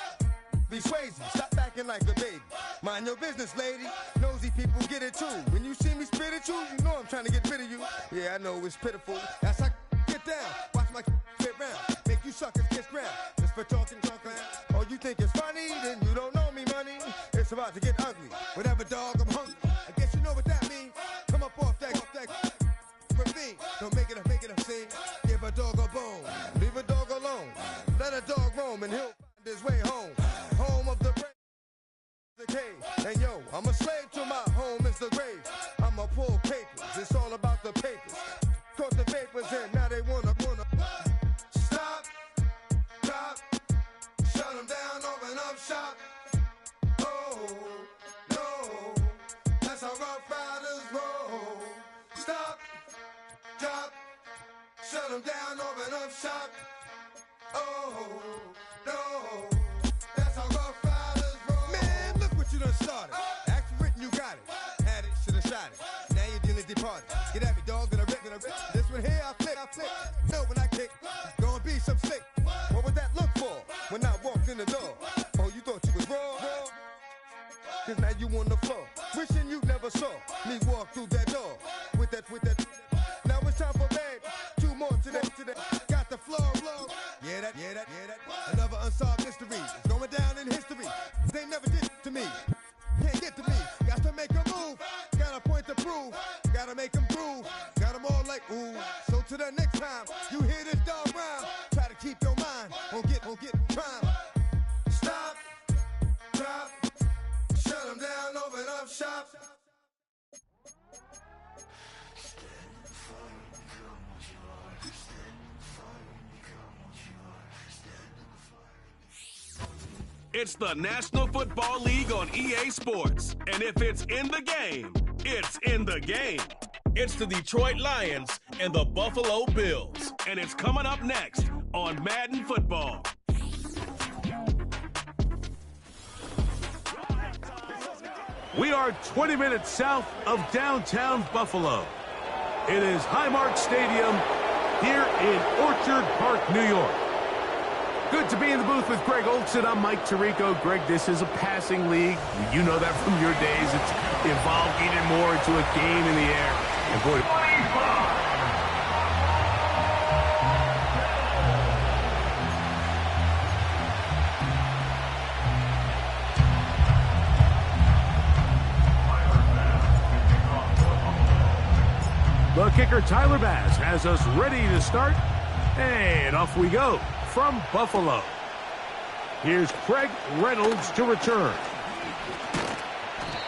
Be crazy, stop acting like a baby. Mind your business, lady. Nosy people get it too. When you see me spit at you, you know I'm trying to get rid of you. Yeah, I know it's pitiful. That's how get down. Watch my get round. Make you suckers kiss ground. Just for talking. Oh, you think it's funny? Then you don't know me, money. It's about to get ugly. Whatever, dog, I'm hungry. I guess you know what that means. Come up off that ravine. Don't make it a scene. Give a dog a bone. Leave a dog alone. Let a dog roam and he'll find his way home. Home of the brave. And yo, I'm a slave to my home is the grave. I'm a pull papers, it's all about the papers. Caught the vapors in, now they wanna stop, drop, shut them down, open up shop. Oh, no, that's how Rough Riders roll. Stop, drop, shut Shut them down, open up shop. Oh, no. That's how rough riders roll. Man, look what you done started. Act for it and you got it. Had it, should have shot it. Now you're dealing departed. Get at me, dog, gonna rip. This one here, I flick. No, when I kick, it's gonna be some slick. What would that look for when I walked in the door? Oh, you thought you was raw? Cause now you on the floor. Wishing you never saw me walk through that door. With that. Now it's time for bed. 2 more today. Got the floor blown. Yeah, that. Another unsolved mystery. It's going down in history. They never did to me. Can't get to me. Got to make a move. Got a point to prove. Gotta make them prove. Got them all like, ooh. So to the next time you hear this dog rhyme, try to keep your mind on get prime. Stop. Drop. Shut them down. Open up shop. It's the National Football League on EA Sports. And if it's in the game, it's in the game. It's the Detroit Lions and the Buffalo Bills. And it's coming up next on Madden Football. We are 20 minutes south of downtown Buffalo. It is Highmark Stadium here in Orchard Park, New York. Good to be in the booth with Greg Olson. I'm Mike Tirico. Greg, this is a passing league. You know that from your days. It's evolved even more into a game in the air. And boy, the kicker, Tyler Bass, has us ready to start. And off we go from Buffalo. Here's Craig Reynolds to return.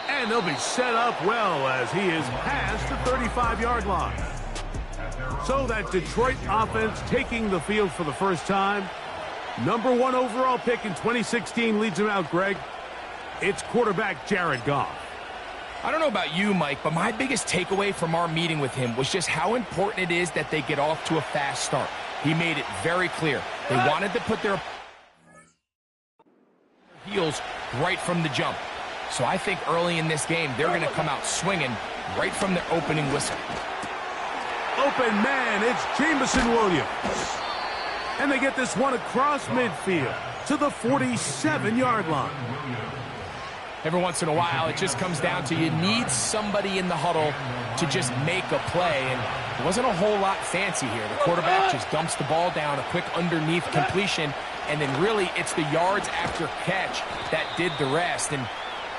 And they'll be set up well as he is past the 35-yard line. So that Detroit offense taking the field for the first time. Number 1 overall pick in 2016 leads him out, Greg. It's quarterback Jared Goff. I don't know about you, Mike, but my biggest takeaway from our meeting with him was just how important it is that they get off to a fast start. He made it very clear. They wanted to put their heels right from the jump. So I think early in this game, they're going to come out swinging right from the opening whistle. Open man, it's Jameson Williams. And they get this one across midfield to the 47-yard line. Every once in a while, it just comes down to you need somebody in the huddle to just make a play, and it wasn't a whole lot fancy here. The quarterback just dumps the ball down, a quick underneath completion, and then really it's the yards after catch that did the rest, and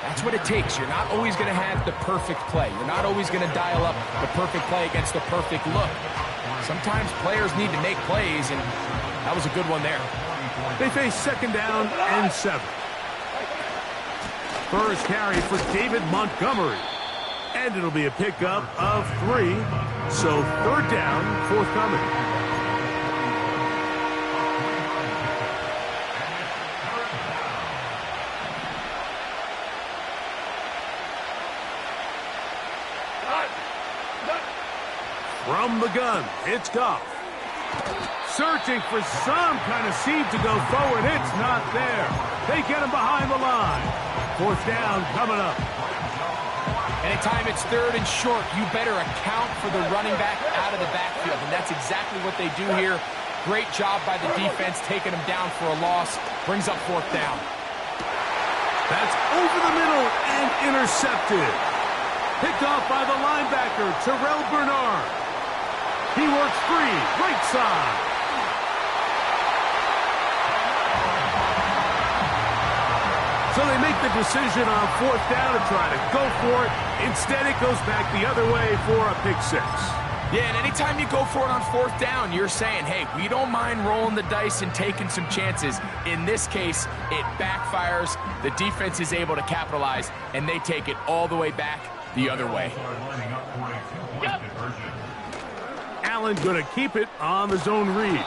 that's what it takes. You're not always going to have the perfect play. You're not always going to dial up the perfect play against the perfect look. Sometimes players need to make plays, and that was a good one there. They face second down and 7. First carry for David Montgomery. And it'll be a pickup of 3. So third down, forthcoming. From the gun, it's Goff. Searching for some kind of seed to go forward. It's not there. They get him behind the line. Fourth down coming up. Anytime it's third and short, you better account for the running back out of the backfield, and that's exactly what they do here. Great job by the defense taking them down for a loss. Brings up fourth down. That's over the middle and intercepted. Picked off by the linebacker, Terrell Bernard. He works free, right side. So they make the decision on fourth down to try to go for it. Instead, it goes back the other way for a pick 6. Yeah, and anytime you go for it on fourth down, you're saying, hey, we don't mind rolling the dice and taking some chances. In this case, it backfires. The defense is able to capitalize, and they take it all the way back the other way. Allen going to keep it on the zone read.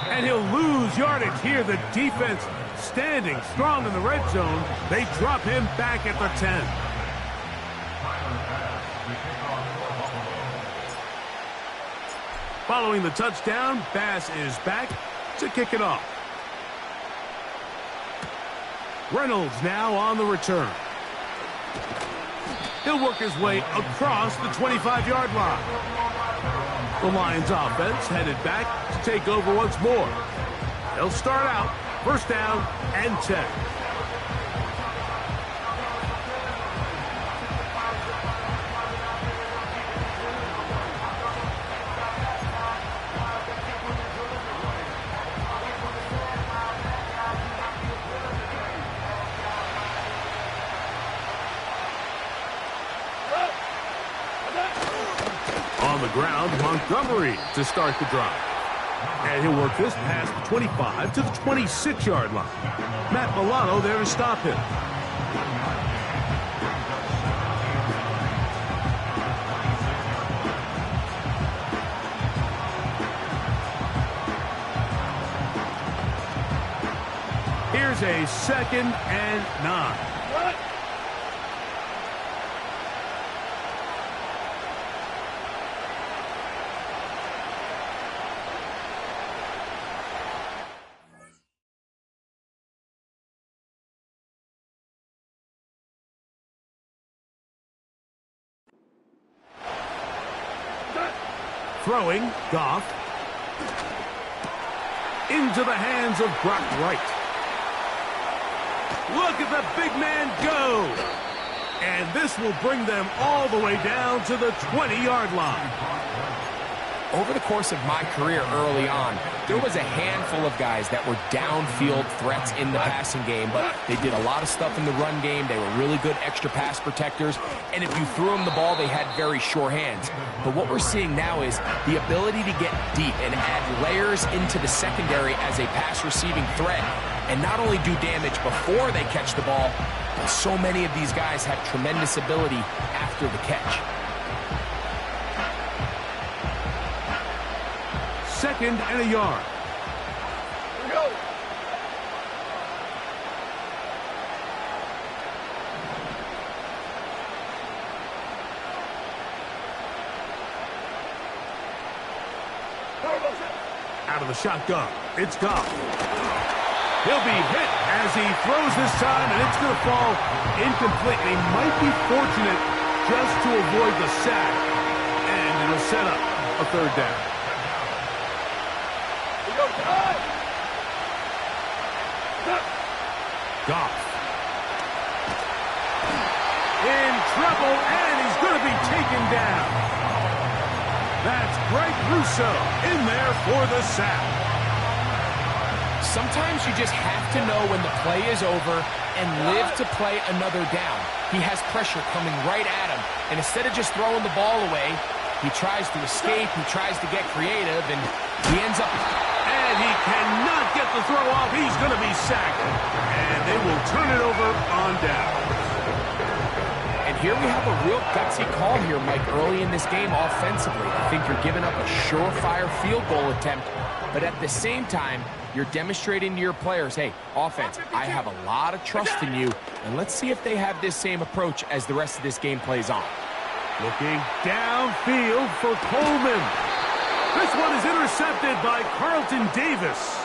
And he'll lose yardage here. The defense standing strong in the red zone. They drop him back at the 10. Following the touchdown, Bass is back to kick it off. Reynolds now on the return. He'll work his way across the 25-yard line. The Lions offense headed back to take over once more. They'll start out first down and 10. On the ground, Montgomery to start the drive. And he'll work this past the 25 to the 26-yard line. Matt Milano there to stop him. Here's a 2nd and 9. Throwing, Goff. Into the hands of Brock Wright. Look at the big man go. And this will bring them all the way down to the 20-yard line. Over the course of my career early on, there was a handful of guys that were downfield threats in the passing game, but they did a lot of stuff in the run game. They were really good extra pass protectors, and if you threw them the ball, they had very sure hands. But what we're seeing now is the ability to get deep and add layers into the secondary as a pass-receiving threat, and not only do damage before they catch the ball, but so many of these guys have tremendous ability after the catch. 2nd and a yard. Here we go. Out of the shotgun, it's Goff. He'll be hit as he throws this time, and it's going to fall incomplete. They might be fortunate just to avoid the sack, and it'll set up a 3rd down. Goff. In trouble, and he's going to be taken down. That's Greg Russo in there for the sack. Sometimes you just have to know when the play is over and live to play another down. He has pressure coming right at him, and instead of just throwing the ball away, he tries to escape, he tries to get creative, and he ends up... And he cannot get the throw off. He's going to be sacked. And they will turn it over on down. And here we have a real gutsy call here, Mike, early in this game offensively. I think you're giving up a surefire field goal attempt, but at the same time, you're demonstrating to your players, hey, offense, I have a lot of trust in you, and let's see if they have this same approach as the rest of this game plays on. Looking downfield for Coleman. This one is intercepted by Carlton Davis.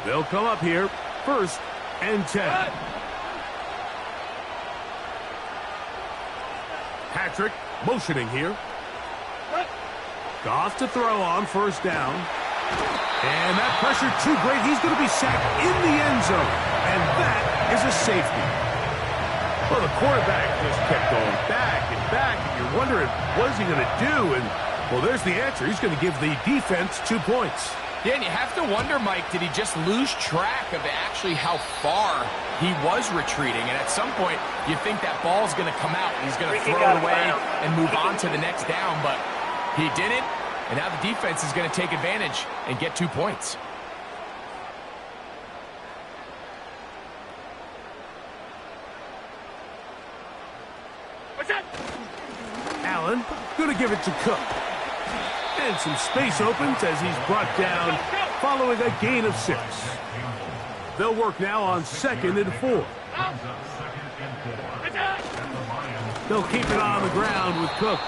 They'll come up here, 1st and 10. Patrick motioning here. Goff to throw on 1st down. And that pressure too great. He's going to be sacked in the end zone. And that is a safety. Well, the quarterback just kept going back and back. And you're wondering, what is he going to do? And, well, there's the answer. He's going to give the defense 2 points. Yeah, and you have to wonder, Mike, did he just lose track of actually how far he was retreating? And at some point, you think that ball's going to come out, and he's going to throw it away and move on to the next down, but he didn't, and now the defense is going to take advantage and get 2 points. Allen going to give it to Cook. And some space opens as he's brought down following a gain of 6. They'll work now on 2nd and 4. They'll keep it on the ground with Cook.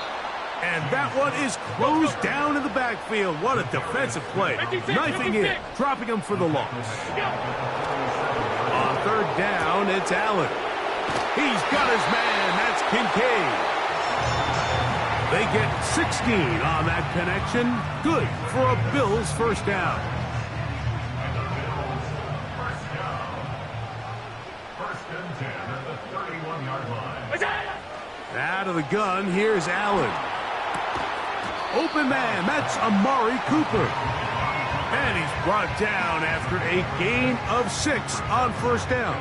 And that one is closed down in the backfield. What a defensive play. Knifing in, dropping him for the loss. On 3rd down, it's Allen. He's got his man. That's Kincaid. They get 16 on that connection. Good for a Bills first down. First and 10 at the 31-yard line. Out of the gun, here's Allen. Open man, that's Amari Cooper. And he's brought down after a gain of 6 on 1st down.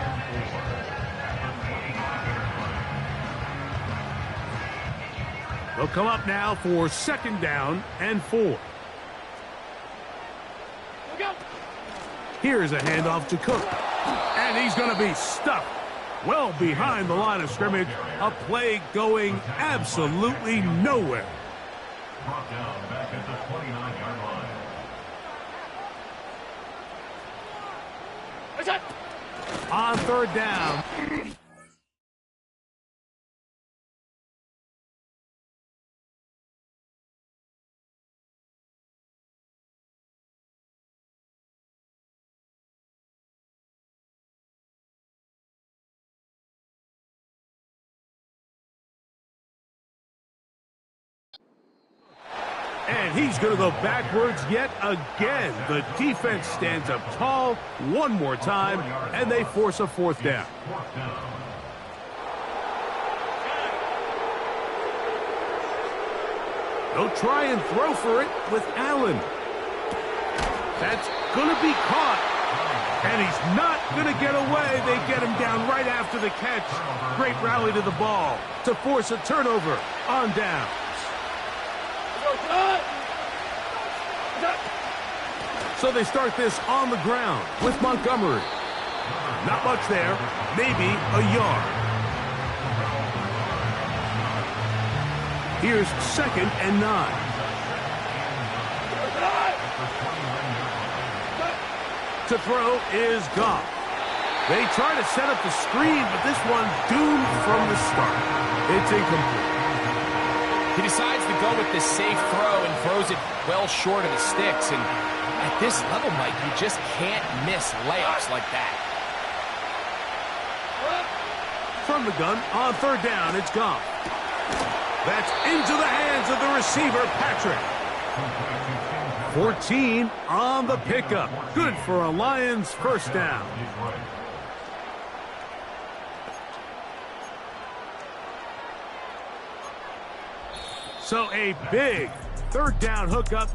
They'll come up now for 2nd down and 4. Here's a handoff to Cook. And he's going to be stuffed well behind the line of scrimmage. A play going absolutely nowhere. Brought down back at the 29-yard line. On 3rd down. And he's going to go backwards yet again. The defense stands up tall one more time, and they force a 4th down. They'll try and throw for it with Allen. That's going to be caught. And he's not going to get away. They get him down right after the catch. Great rally to the ball to force a turnover on down. So they start this on the ground with Montgomery. Not much there, maybe a yard. Here's 2nd and 9. To throw is Goff. They try to set up the screen, but this one doomed from the start. It's incomplete. He decides to go with this safe throw and throws it well short of the sticks. And at this level, Mike, you just can't miss layups like that. From the gun, on 3rd down, it's Goff. That's into the hands of the receiver, Patrick. 14 on the pickup. Good for a Lions first down. So a big 3rd down hookup.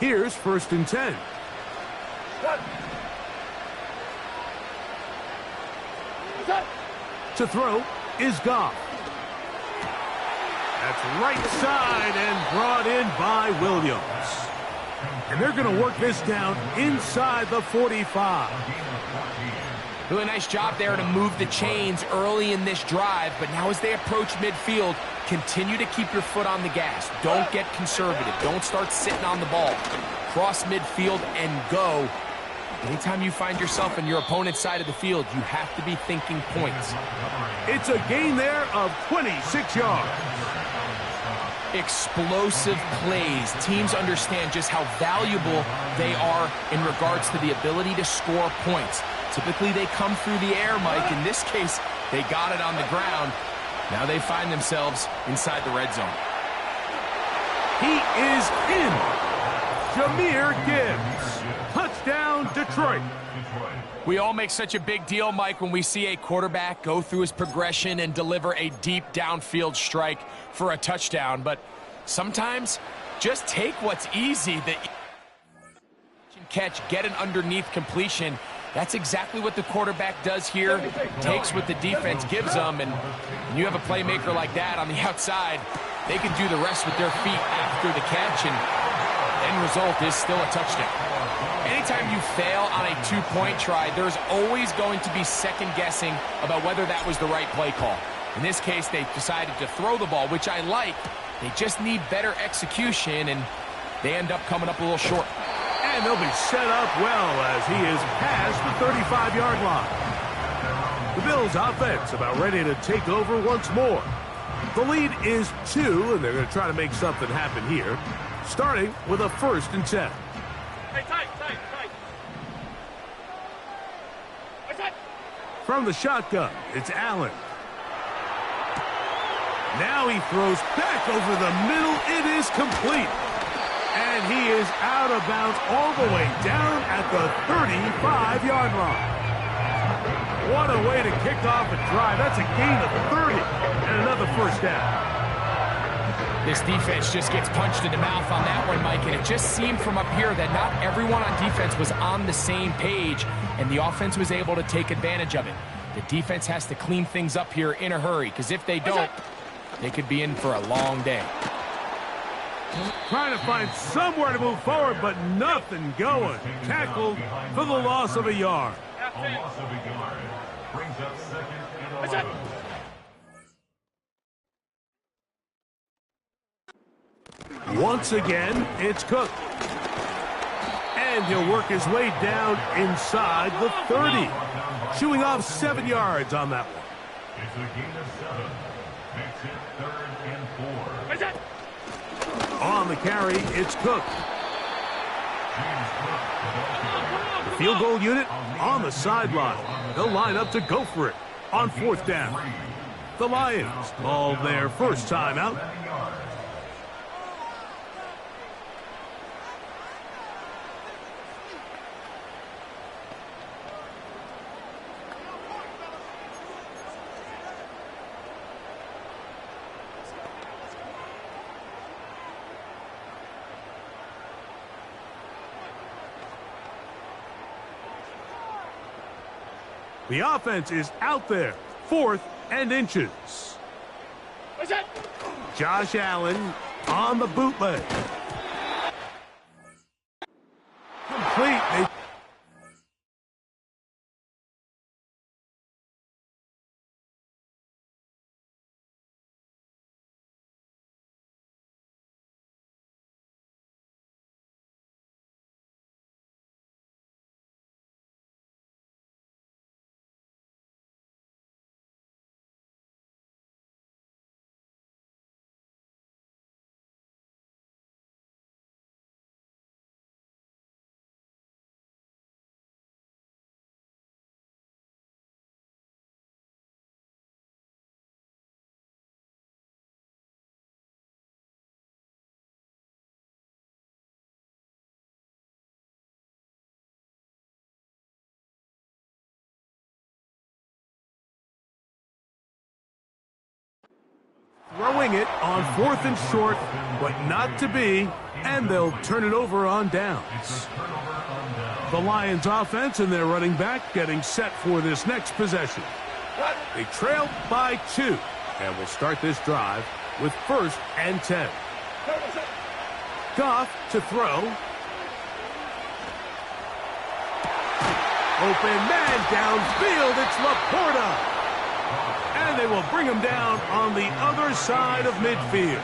Here's 1st and 10. To throw is Goff. That's right side and brought in by Williams. And they're going to work this down inside the 45. Doing a nice job there to move the chains early in this drive, but now as they approach midfield, continue to keep your foot on the gas. Don't get conservative. Don't start sitting on the ball. Cross midfield and go. Anytime you find yourself on your opponent's side of the field, you have to be thinking points. It's a gain there of 26 yards. Explosive plays. Teams understand just how valuable they are in regards to the ability to score points. Typically, they come through the air, Mike. In this case, they got it on the ground. Now they find themselves inside the red zone. He is in. Jahmyr Gibbs. Touchdown, Detroit. We all make such a big deal, Mike, when we see a quarterback go through his progression and deliver a deep downfield strike for a touchdown. But sometimes, just take what's easy. The catch, get an underneath completion. That's exactly what the quarterback does here. Takes what the defense gives them, and when you have a playmaker like that on the outside, they can do the rest with their feet after the catch, and end result is still a touchdown. Anytime you fail on a two-point try, there's always going to be second-guessing about whether that was the right play call. In this case, they decided to throw the ball, which I like. They just need better execution, and they end up coming up a little short. And they'll be set up well as he is past the 35-yard line. The Bills' offense about ready to take over once more. The lead is 2, and they're going to try to make something happen here, starting with a 1st and 10. From the shotgun, it's Allen. Now he throws back over the middle. It is complete. And he is out of bounds all the way down at the 35-yard line. What a way to kick off a drive. That's a gain of 30 and another 1st down. This defense just gets punched in the mouth on that one, Mike, and it just seemed from up here that not everyone on defense was on the same page, and the offense was able to take advantage of it. The defense has to clean things up here in a hurry, because if they don't, they could be in for a long day. Trying to find somewhere to move forward, but nothing going. Tackled for the loss of a yard. A loss of a yard brings up 2nd and 11. Once again, it's Cook. And he'll work his way down inside the 30. Chewing off 7 yards on that one. It's a gain of 7. Makes it 3rd and 4. On the carry, it's Cook. The field goal unit on the sideline. They'll line up to go for it on 4th down. The Lions called their first timeout. The offense is out there, 4th and inches. Josh Allen on the bootleg. Complete. Throwing it on 4th and short, but not to be, and they'll turn it over on downs. The Lions offense and their running back getting set for this next possession. They trail by 2, and will start this drive with 1st and 10. Goff to throw. Open man downfield, it's Laporta. And they will bring him down on the other side of midfield.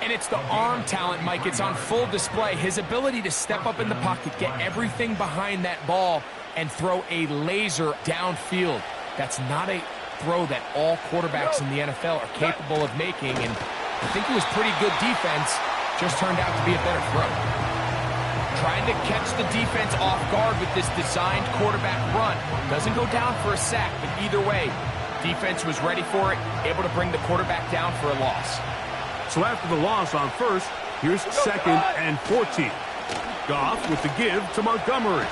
And it's the arm talent, Mike. It's on full display. His ability to step up in the pocket, get everything behind that ball, and throw a laser downfield. That's not a throw that all quarterbacks in the NFL are capable of making. And I think it was pretty good defense. Just turned out to be a better throw. Trying to catch the defense off guard with this designed quarterback run. Doesn't go down for a sack, but either way, defense was ready for it, able to bring the quarterback down for a loss. So after the loss on first, here's 2nd and 14. Goff with the give to Montgomery.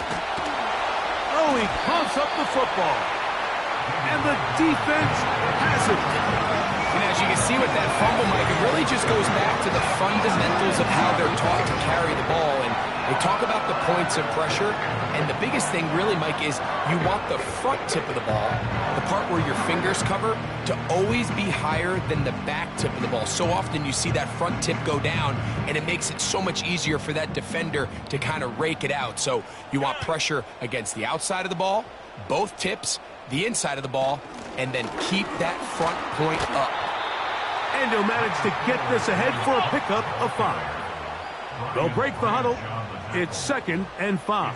Oh, he pumps up the football. And the defense has it. And as you can see with that fumble, Mike, it really just goes back to the fundamentals of how they're taught to carry the ball. And they talk about the points of pressure. And the biggest thing really, Mike, is you want the front tip of the ball, the part where your fingers cover, to always be higher than the back tip of the ball. So often you see that front tip go down, and it makes it so much easier for that defender to kind of rake it out. So you want pressure against the outside of the ball, both tips, the inside of the ball, and then keep that front point up. And he'll manage to get this ahead for a pickup of 5. They'll break the huddle. It's 2nd and 5.